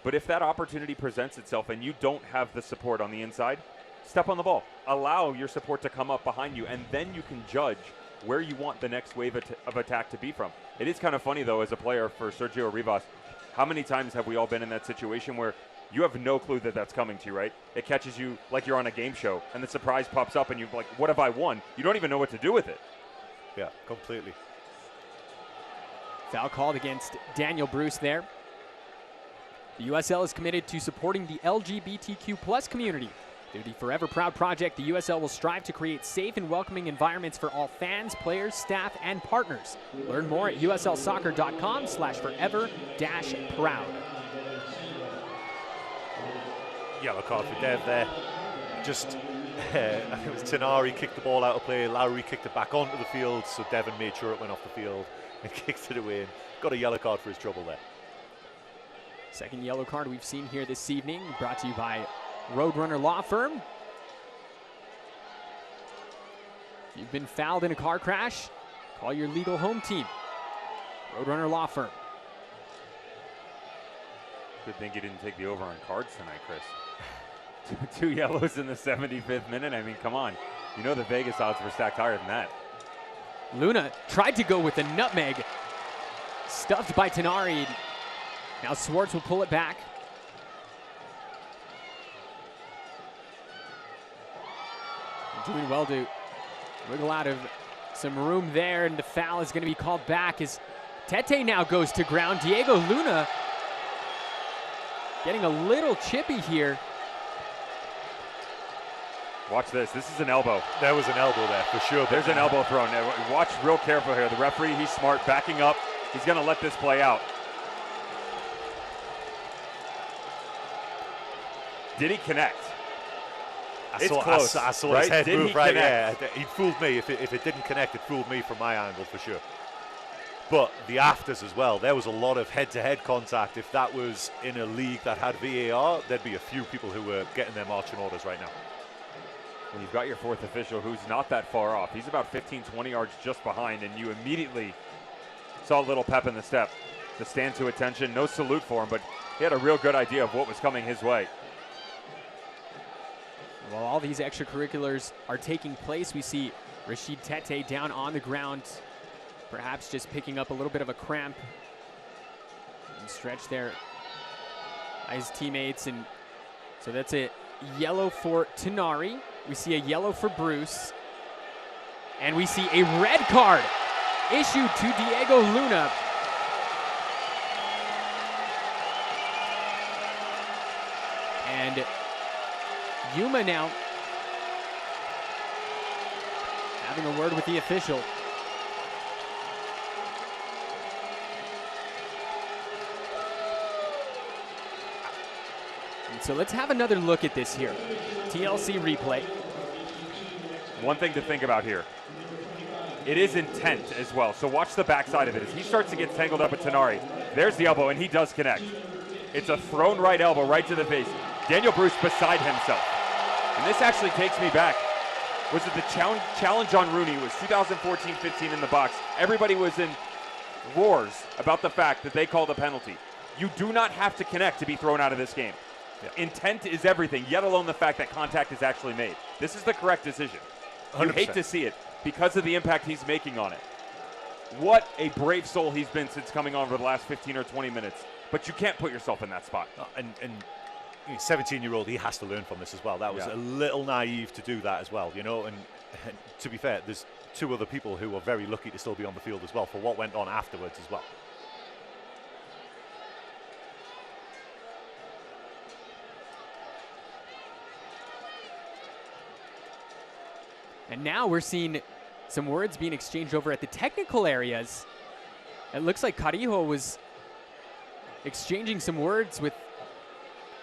B: But if that opportunity presents itself and you don't have the support on the inside, step on the ball. Allow your support to come up behind you, and then you can judge where you want the next wave of attack to be from. It is kind of funny, though, as a player for Sergio Rivas, how many times have we all been in that situation where you have no clue that that's coming to you, right? It catches you like you're on a game show, and the surprise pops up, and you're like, what have I won? You don't even know what to do with it.
C: Yeah, completely.
A: Foul called against Daniel Bruce there. The USL is committed to supporting the LGBTQ+ community Through the Forever Proud project, the USL will strive to create safe and welcoming environments for all fans, players, staff, and partners. Learn more at uslsoccer.com/forever-proud.
C: Yellow card for Dev there. Just, it was Tenari kicked the ball out of play, Lowry kicked it back onto the field, so Devon made sure it went off the field and kicked it away and got a yellow card for his trouble there.
A: Second yellow card we've seen here this evening, brought to you by Roadrunner Law Firm. If you've been fouled in a car crash, call your legal home team. Roadrunner Law Firm.
B: Good thing you didn't take the over on cards tonight, Chris. Two yellows in the 75th minute. I mean, come on. You know the Vegas odds were stacked higher than that.
A: Luna tried to go with a nutmeg. Stuffed by Tenari. Now Swartz will pull it back. Doing well to wiggle out of some room there, and the foul is going to be called back as Tete now goes to ground. Diego Luna getting a little chippy here.
B: Watch this. This is an elbow.
C: There was an elbow there for sure.
B: There's an elbow thrown. Watch real careful here. The referee, he's smart, backing up. He's going to let this play out. Did he connect?
C: I saw
B: right?
C: his head
B: Did
C: move
B: he
C: right.
B: connect?
C: Yeah, he fooled me. If it didn't connect, it fooled me from my angle for sure. But the afters as well. There was a lot of head-to-head contact. If that was in a league that had VAR, there'd be a few people who were getting their marching orders right now.
B: When you've got your fourth official who's not that far off. He's about 15, 20 yards just behind, and you immediately saw a little pep in the step to stand to attention. No salute for him, but he had a real good idea of what was coming his way.
A: While all these extracurriculars are taking place, we see Rashid Tete down on the ground, perhaps just picking up a little bit of a cramp and stretch there by his teammates. And so that's a yellow for Tenari. We see a yellow for Bruce. And we see a red card issued to Diego Luna. And Yuma now having a word with the official. And so let's have another look at this here. TLC replay.
B: One thing to think about here. It is intent as well. So watch the backside of it. As he starts to get tangled up with Tenari, there's the elbow, and he does connect. It's a thrown right elbow right to the face. Daniel Bruce beside himself. And this actually takes me back. Was it the challenge on Rooney? It was 2014-15 in the box. Everybody was in roars about the fact that they called a penalty. You do not have to connect to be thrown out of this game. Yeah. Intent is everything, yet alone the fact that contact is actually made. This is the correct decision. 100%. You hate to see it because of the impact he's making on it. What a brave soul he's been since coming on over the last 15 or 20 minutes. But you can't put yourself in that spot.
C: And 17-year-old, he has to learn from this as well. That was a little naive to do that as well, you know. And to be fair, there's two other people who are very lucky to still be on the field as well for what went on afterwards as well.
A: And now we're seeing some words being exchanged over at the technical areas. It looks like Carijo was exchanging some words with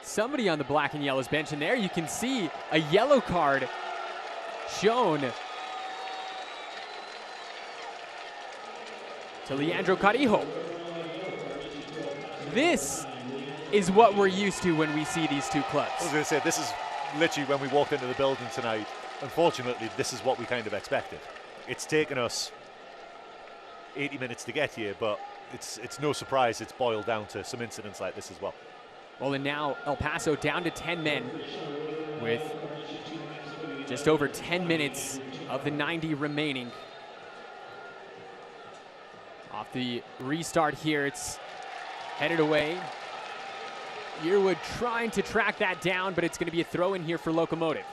A: somebody on the black and yellow's bench, and there you can see a yellow card shown to Leandro Carijo. This is what we're used to when we see these two clubs.
C: I was going to say, this is literally when we walked into the building tonight. Unfortunately, this is what we kind of expected. It's taken us 80 minutes to get here, but it's no surprise it's boiled down to some incidents like this as well.
A: Well, and now El Paso down to 10 men with just over 10 minutes of the 90 remaining. Off the restart here, it's headed away. Yearwood trying to track that down, but it's going to be a throw in here for Locomotive.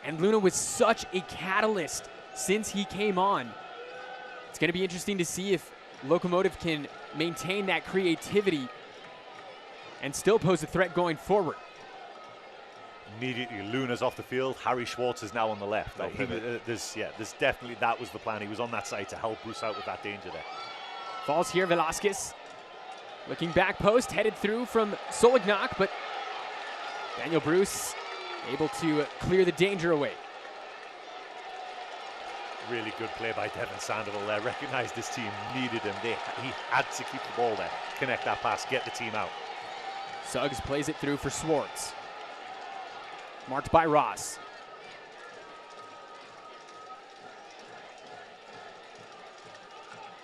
A: And Luna was such a catalyst since he came on. It's going to be interesting to see if Locomotive can maintain that creativity and still pose a threat going forward.
C: Immediately, Luna's off the field. Harry Schwartz is now on the left. There's definitely, that was the plan. He was on that side to help Bruce out with that danger there.
A: Falls here, Velasquez. Looking back post, headed through from Solignac, but Daniel Bruce able to clear the danger away.
C: Really good play by Devin Sandoval there. Recognized his team needed him. He had to keep the ball there, connect that pass, get the team out.
A: Suggs plays it through for Schwartz. Marked by Ross.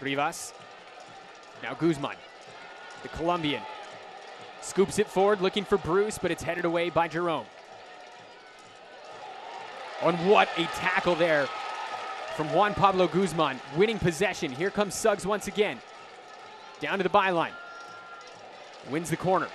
A: Rivas. Now Guzman, the Colombian. Scoops it forward, looking for Bruce, but it's headed away by Jerome. And what a tackle there from Juan Pablo Guzman, winning possession. Here comes Suggs once again. Down to the byline. Wins the corner.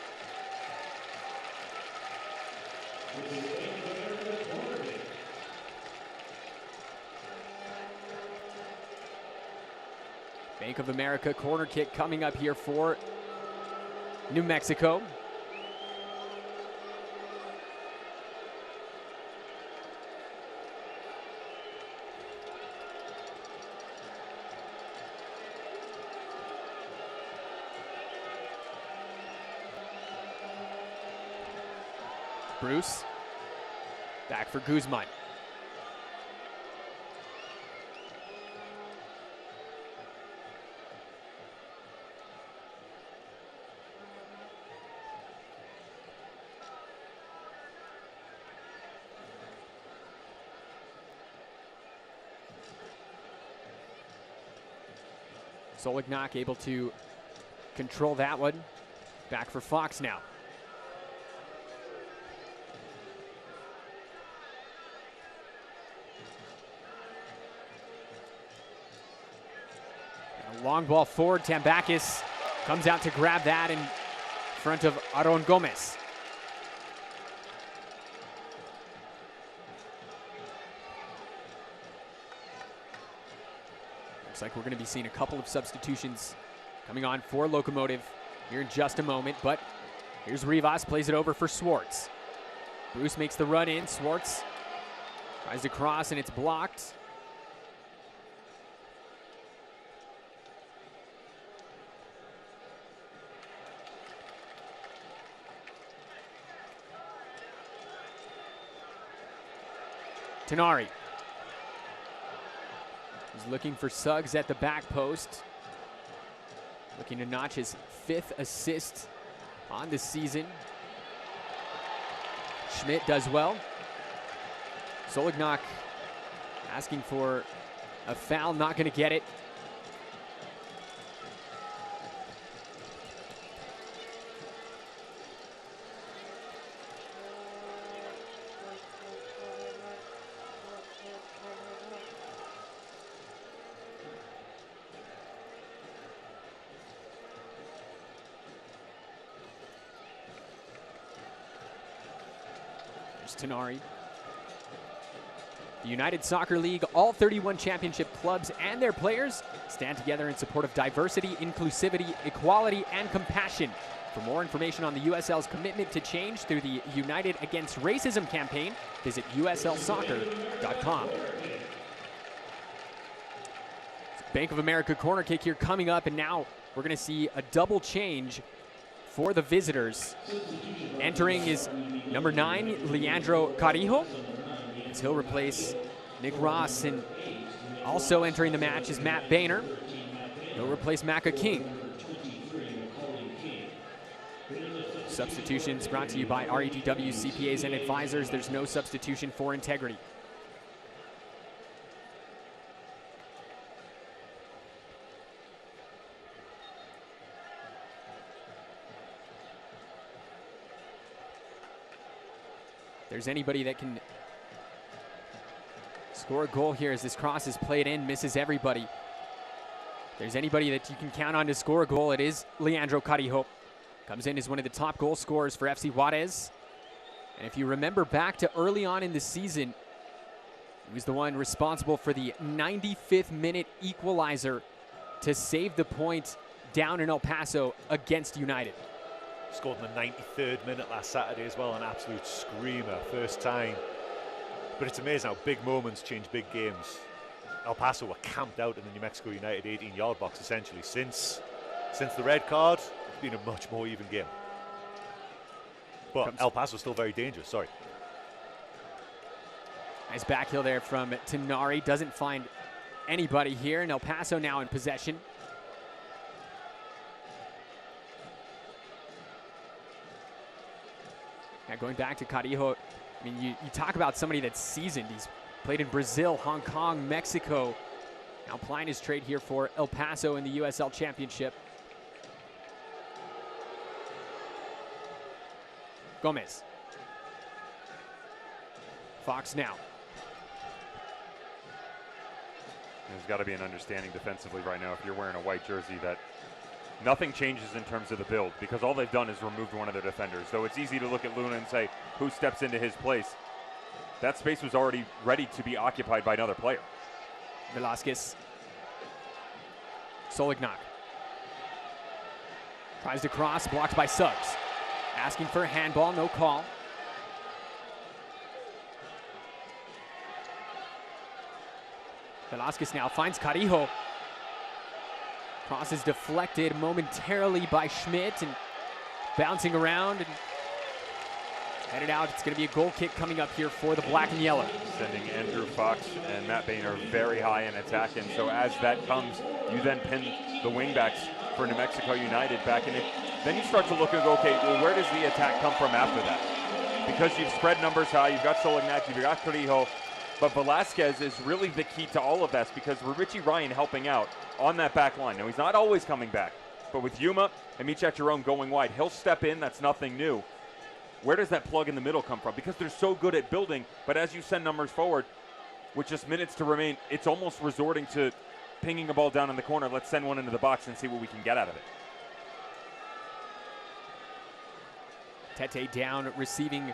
A: Bank of America corner kick coming up here for New Mexico. Bruce, back for Guzman. Solignac able to control that one. Back for Fox now. A long ball forward. Tambakis comes out to grab that in front of Aaron Gomez. Looks like we're going to be seeing a couple of substitutions coming on for Locomotive here in just a moment, but here's Rivas, plays it over for Schwartz. Bruce makes the run in. Schwartz tries to cross, and it's blocked. Tenari. He's looking for Suggs at the back post. Looking to notch his 5th assist on the season. Schmidt does well. Solignac asking for a foul, not going to get it. Tenari. The United Soccer League, all 31 championship clubs and their players stand together in support of diversity, inclusivity, equality, and compassion. For more information on the USL's commitment to change through the United Against Racism campaign, visit uslsoccer.com. Bank of America corner kick here coming up, and now we're going to see a double change for the visitors. Entering is number 9, Leandro Carrijo, as he'll replace Nick Ross. And also entering the match is Matt Boehner. He'll replace Macca King. Substitutions brought to you by REDW CPAs and Advisors. There's no substitution for integrity. There's anybody that can score a goal here as this cross is played in, misses everybody. There's anybody that you can count on to score a goal, it is Leandro Carrijo. Comes in as one of the top goal scorers for FC Juarez. And if you remember back to early on in the season, he was the one responsible for the 95th minute equalizer to save the point down in El Paso against United.
C: Scored in the 93rd minute last Saturday as well, an absolute screamer, first time. But it's amazing how big moments change big games. El Paso were camped out in the New Mexico United 18-yard box essentially since the red card. It's been a much more even game. But El Paso's still very dangerous, sorry.
A: Nice back heel there from Tenari. Doesn't find anybody here, and El Paso now in possession. Yeah, going back to Carrillo, I mean, you talk about somebody that's seasoned. He's played in Brazil, Hong Kong, Mexico. Now applying his trade here for El Paso in the USL Championship. Gomez. Fox now.
B: There's got to be an understanding defensively right now if you're wearing a white jersey that nothing changes in terms of the build, because all they've done is removed one of their defenders. So it's easy to look at Luna and say, who steps into his place? That space was already ready to be occupied by another player.
A: Velasquez. Solignac. Tries to cross, blocked by Suggs. Asking for a handball, no call. Velasquez now finds Carrillo. Cross is deflected momentarily by Schmidt and bouncing around and headed out. It's going to be a goal kick coming up here for the black and yellow.
B: Sending Andrew Fox and Matt Boehner very high in attack, and so as that comes, you then pin the wingbacks for New Mexico United back in it. Then you start to look and go, okay, well, where does the attack come from after that? Because you've spread numbers high, you've got Solignac, you've got Carrillo, but Velasquez is really the key to all of this because with Richie Ryan helping out on that back line. Now, he's not always coming back, but with Yuma and Michat Jerome going wide, he'll step in. That's nothing new. Where does that plug in the middle come from? Because they're so good at building, but as you send numbers forward, with just minutes to remain, it's almost resorting to pinging a ball down in the corner. Let's send one into the box and see what we can get out of it.
A: Tete down, receiving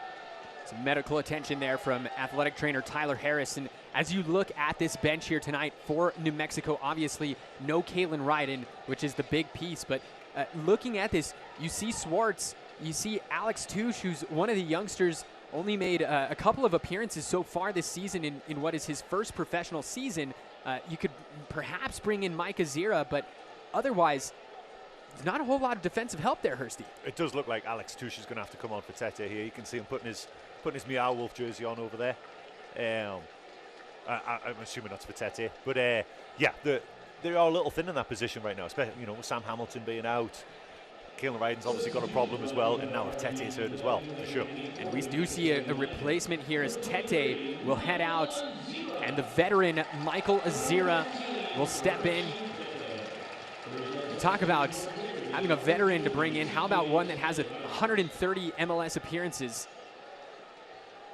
A: some medical attention there from athletic trainer Tyler Harris. And as you look at this bench here tonight for New Mexico, obviously no Kalen Ryden, which is the big piece. But looking at this, you see Swartz, you see Alex Touche, who's one of the youngsters, only made a couple of appearances so far this season in what is his first professional season. You could perhaps bring in Mike Azira, but otherwise, there's not a whole lot of defensive help there, Hursty.
C: It does look like Alex Touche is going to have to come on for Tete here. You can see him putting his Meow Wolf jersey on over there. I'm assuming that's for Tete. But yeah, they are a little thin in that position right now, especially with Sam Hamilton being out. Kalen Ryden's obviously got a problem as well, and now if Tete is hurt as well, for sure.
A: And we do see a replacement here as Tete will head out, and the veteran Michael Azira will step in. You talk about having a veteran to bring in. How about one that has 130 MLS appearances,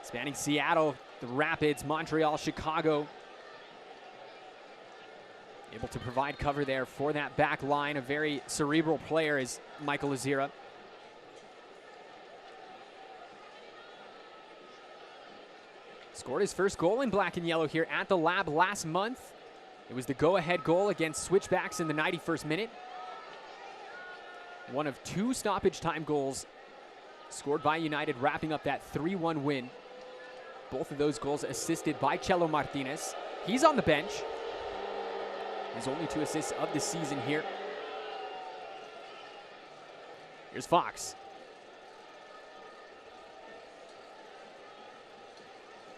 A: spanning Seattle, the Rapids, Montreal, Chicago. Able to provide cover there for that back line. A very cerebral player is Michael Azira. Scored his first goal in black and yellow here at the Lab last month. It was the go-ahead goal against Switchbacks in the 91st minute. One of two stoppage time goals scored by United, wrapping up that 3-1 win. Both of those goals assisted by Chelo Martinez. He's on the bench. His only 2 assists of the season here. Here's Fox.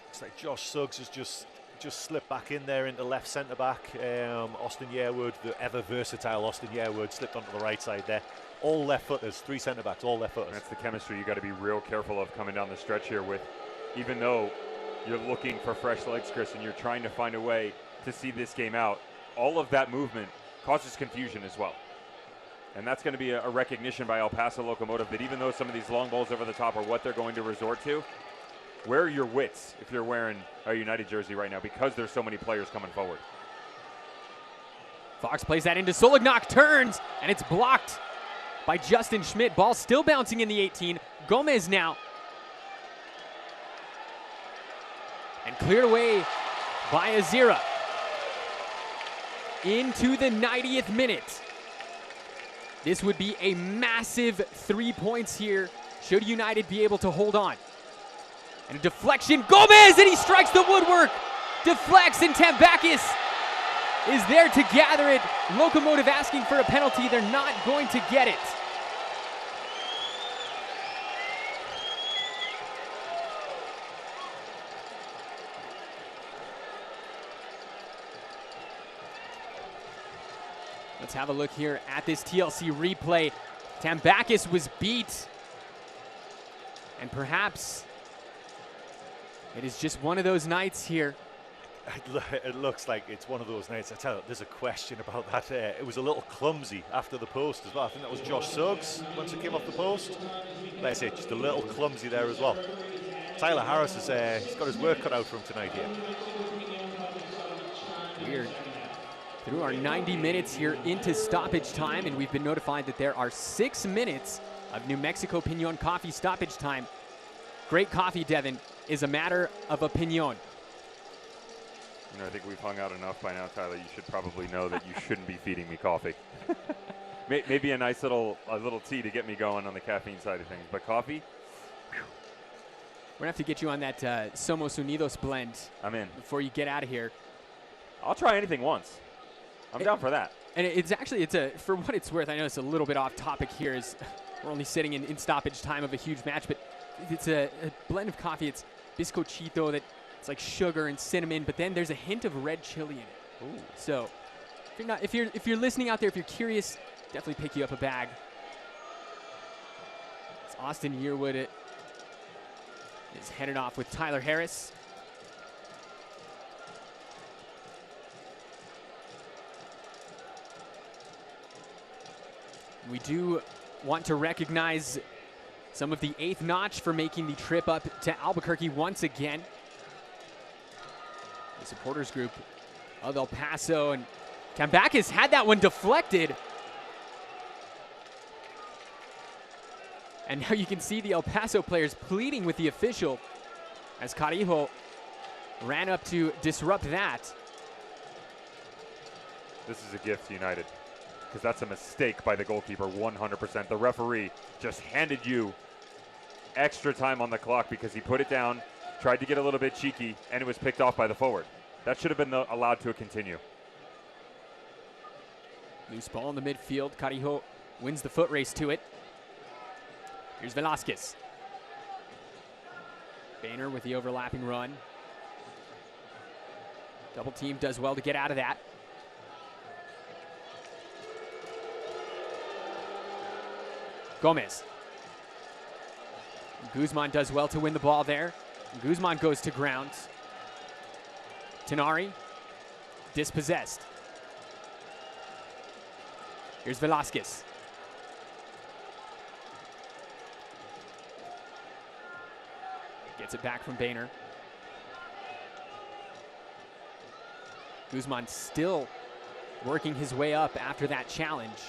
C: Looks like Josh Suggs has just slipped back in there into left centre back. Austin Yearwood, the ever versatile Austin Yearwood, slipped onto the right side there. All left footers, 3 centre backs, all left footers.
B: That's the chemistry you got to be real careful of coming down the stretch here with, even though you're looking for fresh legs, Chris, and you're trying to find a way to see this game out. All of that movement causes confusion as well. And that's going to be a recognition by El Paso Locomotive that even though some of these long balls over the top are what they're going to resort to, where are your wits if you're wearing a United jersey right now because there's so many players coming forward.
A: Fox plays that into Solignac, turns, and it's blocked by Justin Schmidt. Ball still bouncing in the 18. Gomez now. And cleared away by Azira. Into the 90th minute. This would be a massive 3 points here, should United be able to hold on. And a deflection, Gomez, and he strikes the woodwork. Deflects, and Tambakis is there to gather it. Locomotive asking for a penalty. They're not going to get it. Let's have a look here at this TLC replay. Tambakis was beat. And perhaps it is just one of those nights here.
C: It looks like it's one of those nights. I tell you, there's a question about that. It was a little clumsy after the post as well. I think that was Josh Suggs once it came off the post. Like I say, just a little clumsy there as well. Tyler Harris has he's got his work cut out for him tonight here.
A: Weird. Through our 90 minutes here into stoppage time, and we've been notified that there are 6 minutes of New Mexico Piñon coffee stoppage time. Great coffee, Devin, is a matter of opinion.
B: You know, I think we've hung out enough by now, Tyler. You should probably know that you shouldn't be feeding me coffee. Maybe a nice little tea to get me going on the caffeine side of things, but coffee?
A: We're gonna have to get you on that Somos Unidos blend.
B: I'm in.
A: Before you get out of here.
B: I'll try anything once. I'm down for that.
A: And it's actually, for what it's worth, I know it's a little bit off topic here, as we're only sitting in stoppage time of a huge match, but it's a blend of coffee. It's bizcochito that it's like sugar and cinnamon, but then there's a hint of red chili in it.
B: Ooh.
A: So if you're listening out there, if you're curious, definitely pick you up a bag. It's Austin Yearwood is headed off with Tyler Harris. We do want to recognize some of the 8th notch for making the trip up to Albuquerque once again. The supporters group of El Paso, and Tambakis had that one deflected. And now you can see the El Paso players pleading with the official as Carijo ran up to disrupt that.
B: This is a gift to United, because that's a mistake by the goalkeeper, 100%. The referee just handed you extra time on the clock because he put it down, tried to get a little bit cheeky, and it was picked off by the forward. That should have been allowed to continue.
A: Loose ball in the midfield. Carijo wins the foot race to it. Here's Velasquez. Boehner with the overlapping run. Double team does well to get out of that. Gomez. Guzman does well to win the ball there. Guzman goes to ground. Tenari, dispossessed. Here's Velasquez. Gets it back from Boehner. Guzman still working his way up after that challenge.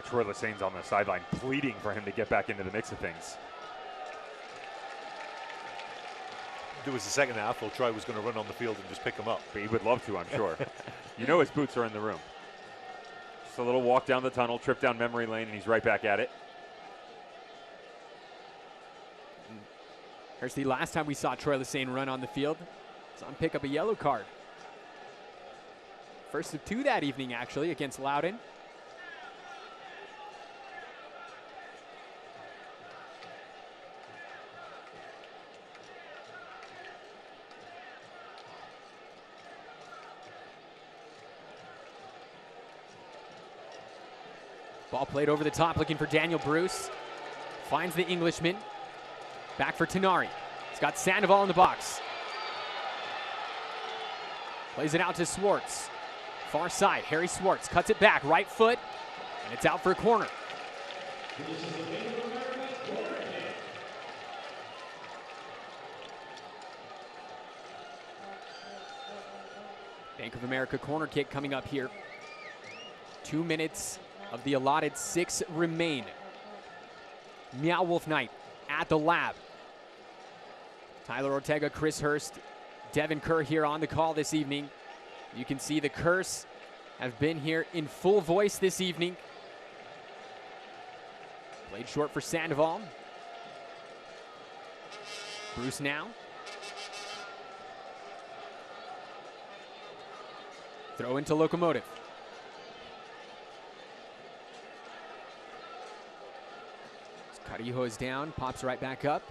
B: Troy Lassane's on the sideline pleading for him to get back into the mix of things.
C: There was a second half, thought Troy was going to run on the field and just pick him up.
B: But he would love to, I'm sure. You know his boots are in the room. Just a little walk down the tunnel, trip down memory lane, and he's right back at it.
A: Here's the last time we saw Troy Lassane run on the field. It's on pick up a yellow card. First of 2 that evening, actually, against Loudon. Ball played over the top, looking for Daniel Bruce. Finds the Englishman. Back for Tenari. He's got Sandoval in the box. Plays it out to Swartz. Far side, Harry Swartz cuts it back, right foot, and it's out for a corner. Bank of America corner kick coming up here. 2 minutes of the allotted 6 remain. Meow Wolf Night at the lab. Tyler Ortega, Chris Hurst, Devin Kerr here on the call this evening. You can see the Curse have been here in full voice this evening. Played short for Sandoval. Bruce now. Throw into Locomotive. Carijo is down, pops right back up.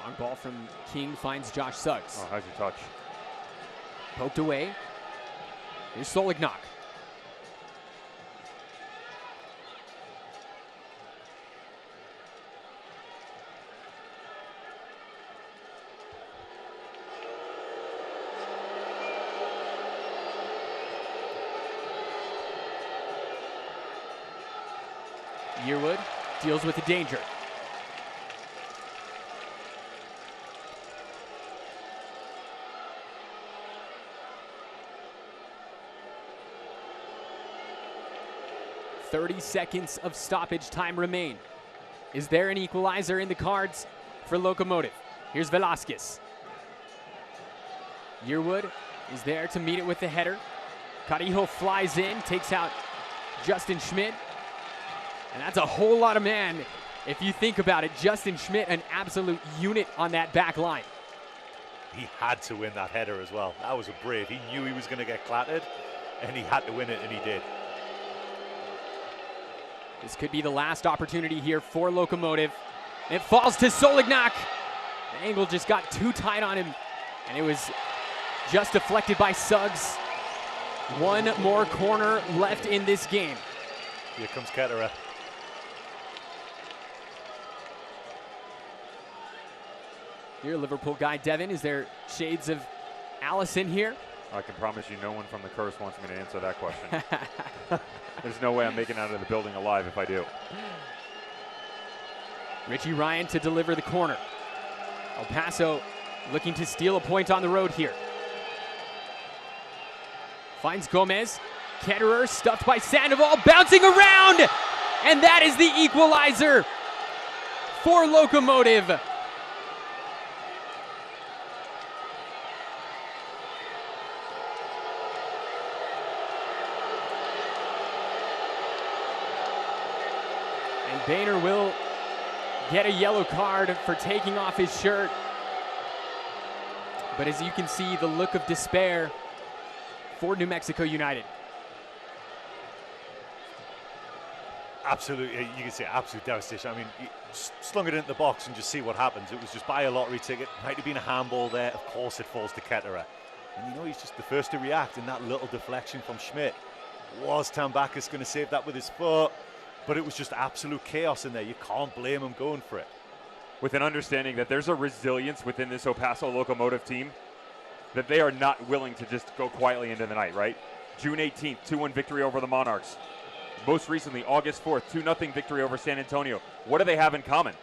A: Long ball from King finds Josh Suggs.
B: Oh, how's your touch?
A: Poked away. Here's Solignac. Yearwood deals with the danger. .30 seconds of stoppage time remain. Is there an equalizer in the cards for Locomotive? Here's Velasquez. Yearwood is there to meet it with the header. Carijo flies in, takes out Justin Schmidt. And that's a whole lot of man if you think about it. Justin Schmidt, an absolute unit on that back line.
C: He had to win that header as well. That was a brave. He knew he was going to get clattered, and he had to win it, and he did.
A: This could be the last opportunity here for Locomotive. It falls to Solignac. The angle just got too tight on him, and it was just deflected by Suggs. One more corner left in this game.
C: Here comes Ketterer.
A: Here, Liverpool guy Devin, is there shades of Allison here?
B: I can promise you no one from the curse wants me to answer that question. There's no way I'm making it out of the building alive if I do.
A: Richie Ryan to deliver the corner. El Paso looking to steal a point on the road here. Finds Gomez. Ketterer stuffed by Sandoval, bouncing around! And that is the equalizer for Locomotive. And Boehner will get a yellow card for taking off his shirt. But as you can see, the look of despair for New Mexico United.
C: Absolutely, you can say absolute devastation. I mean, you slung it into the box and just see what happens. It was just buy a lottery ticket. Might have been a handball there. Of course it falls to Ketterer. And you know, he's just the first to react in that little deflection from Schmidt. Was Tambakis going to save that with his foot? But it was just absolute chaos in there. You can't blame him going for it.
B: With an understanding that there's a resilience within this El Paso Locomotive team that they are not willing to just go quietly into the night, right? June 18th, 2-1 victory over the Monarchs. Most recently, August 4th, 2-0 victory over San Antonio. What do they have in common?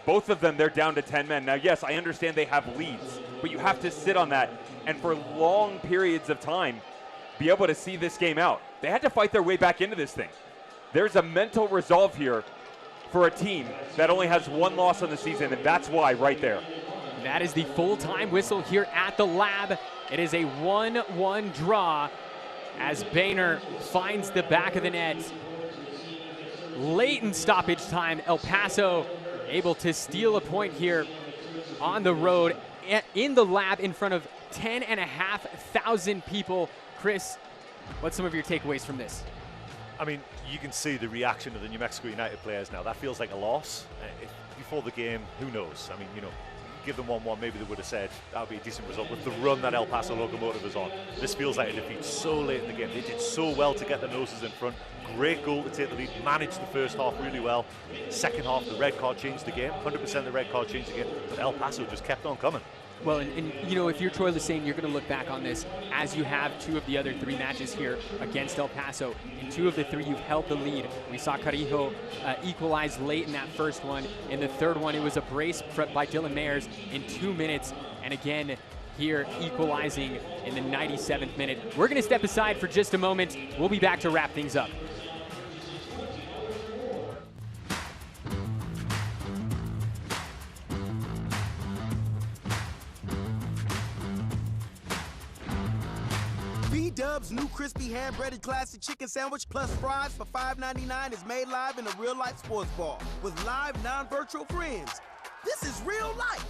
B: Both of them, they're down to 10 men. Now, yes, I understand they have leads, but you have to sit on that and for long periods of time be able to see this game out. They had to fight their way back into this thing. There's a mental resolve here for a team that only has one loss on the season, and that's why right there.
A: That is the full-time whistle here at the Lab. It is a 1-1 draw as Boehner finds the back of the net. Late in stoppage time, El Paso able to steal a point here on the road in the Lab in front of 10,500 people. Chris, what's some of your takeaways from this?
C: I mean, you can see the reaction of the New Mexico United players now. That feels like a loss. Before the game, who knows? I mean, you know, give them 1-1, maybe they would have said that would be a decent result with the run that El Paso Locomotive is on. This feels like a defeat so late in the game. They did so well to get the noses in front. Great goal to take the lead. Managed the first half really well. Second half, the red card changed the game. 100% the red card changed the game. But El Paso just kept on coming.
A: Well, and you know, if you're Troy Lesesne, you're going to look back on this as you have two of the other three matches here against El Paso. In two of the three, you've held the lead. We saw Carijo equalize late in that first one. In the third one, it was a brace by Dylan Mayers in 2 minutes. And again, here equalizing in the 97th minute. We're going to step aside for just a moment. We'll be back to wrap things up.
D: B-Dub's new crispy hand-breaded classic chicken sandwich plus fries for $5.99 is made live in a real-life sports bar with live non-virtual friends. This is real life.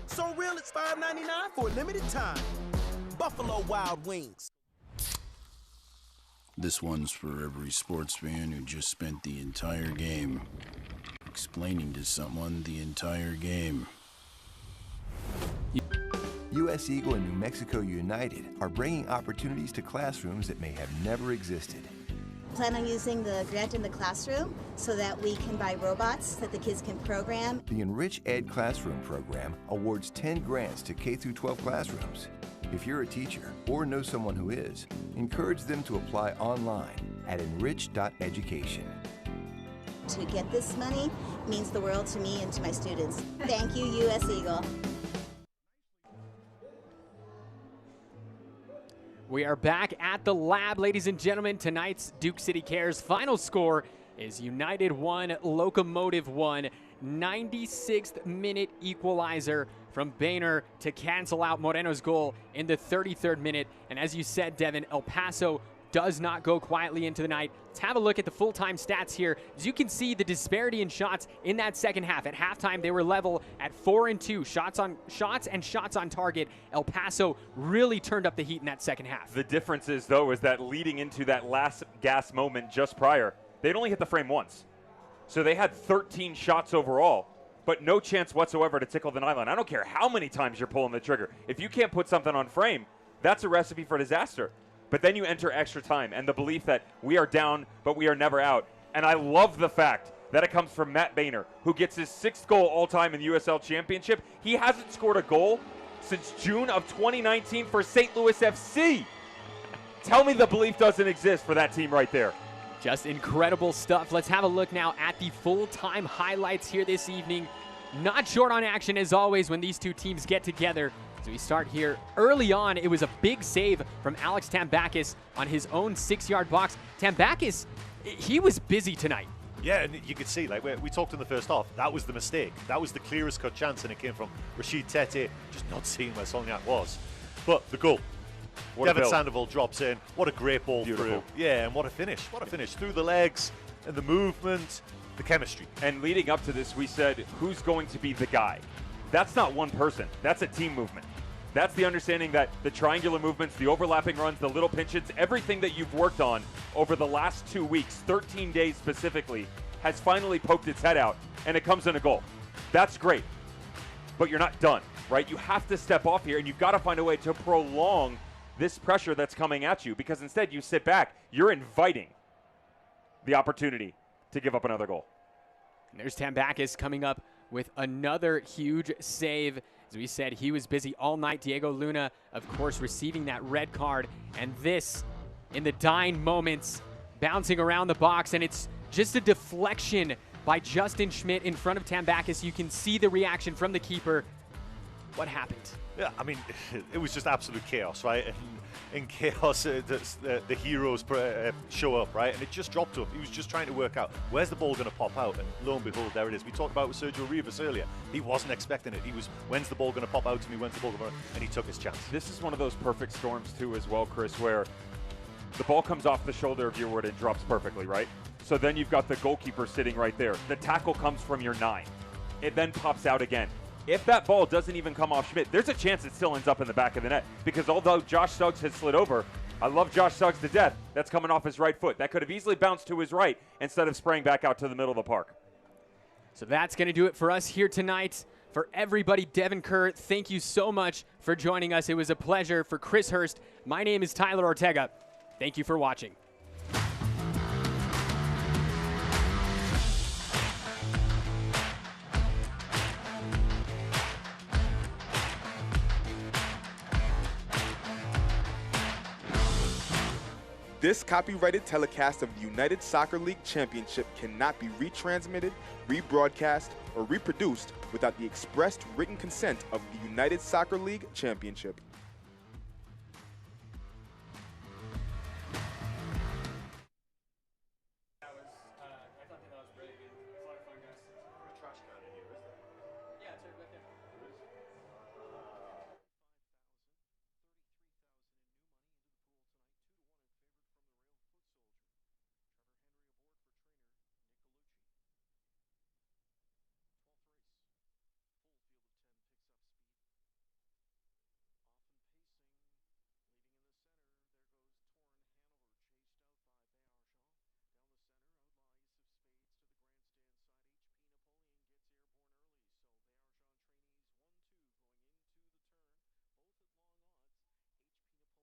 D: So real it's $5.99 for a limited time. Buffalo Wild Wings.
L: This one's for every sports fan who just spent the entire game explaining to someone the entire game.
F: US Eagle and New Mexico United are bringing opportunities to classrooms that may have never existed.
O: Plan on using the grant in the classroom so that we can buy robots that the kids can program.
F: The Enrich Ed Classroom program awards 10 grants to K-12 classrooms. If you're a teacher or know someone who is, encourage them to apply online at enrich.education.
O: To get this money means the world to me and to my students. Thank you, US Eagle.
A: We are back at the lab, ladies and gentlemen. Tonight's Duke City Cares final score is United 1, Locomotive 1. 96th minute equalizer from Boehner to cancel out Moreno's goal in the 33rd minute. And as you said, Devin, El Paso does not go quietly into the night. Let's have a look at the full-time stats here. As you can see, the disparity in shots in that second half. At halftime, they were level at 4-2. Shots and shots on target. El Paso really turned up the heat in that second half.
B: The difference is, though, is that leading into that last gas moment just prior, they'd only hit the frame once. So they had 13 shots overall, but no chance whatsoever to tickle the nylon. I don't care how many times you're pulling the trigger. If you can't put something on frame, that's a recipe for disaster. But then you enter extra time and the belief that we are down, but we are never out. And I love the fact that it comes from Matt Boehner, who gets his 6th goal all-time in the USL Championship. He hasn't scored a goal since June of 2019 for St. Louis FC. Tell me the belief doesn't exist for that team right there.
A: Just incredible stuff. Let's have a look now at the full-time highlights here this evening. Not short on action as always when these two teams get together. So we start here early on. It was a big save from Alex Tambakis on his own 6-yard box. Tambakis, he was busy tonight.
C: Yeah, and you could see, like we talked in the first half, that was the mistake. That was the clearest cut chance, and it came from Rashid Tete, just not seeing where Solniak was. But the goal. Devin Sandoval drops in. What a great ball through. Yeah, and what a finish. What a finish. Through the legs and the movement, the chemistry.
B: And leading up to this, we said, who's going to be the guy? That's not one person. That's a team movement. That's the understanding that the triangular movements, the overlapping runs, the little pinches, everything that you've worked on over the last 2 weeks, 13 days specifically, has finally poked its head out, and it comes in a goal. That's great. But you're not done, right? You have to step off here, and you've got to find a way to prolong this pressure that's coming at you, because instead you sit back, you're inviting the opportunity to give up another goal.
A: And there's Tambakis coming up with another huge save. As we said, he was busy all night. Diego Luna, of course, receiving that red card. And this, in the dying moments, bouncing around the box, and it's just a deflection by Justin Schmidt in front of Tambakis. You can see the reaction from the keeper. What happened?
C: Yeah, I mean, it was just absolute chaos, right? And in chaos, the heroes show up, right? And it just dropped to him. He was just trying to work out, where's the ball going to pop out? And lo and behold, there it is. We talked about with Sergio Rivas earlier. He wasn't expecting it. He was, when's the ball going to pop out to me? When's the ball going to... And he took his chance.
B: This is one of those perfect storms, too, as well, Chris, where the ball comes off the shoulder of Yearwood and drops perfectly, right? So then you've got the goalkeeper sitting right there. The tackle comes from your 9. It then pops out again. If that ball doesn't even come off Schmidt, there's a chance it still ends up in the back of the net. Because although Josh Suggs has slid over, I love Josh Suggs to death. That's coming off his right foot. That could have easily bounced to his right instead of spraying back out to the middle of the park.
A: So that's going to do it for us here tonight. For everybody, Devin Kerr, thank you so much for joining us. It was a pleasure. For Chris Hurst, my name is Tyler Ortega. Thank you for watching.
P: This copyrighted telecast of the United Soccer League Championship cannot be retransmitted, rebroadcast, or reproduced without the expressed written consent of the United Soccer League Championship.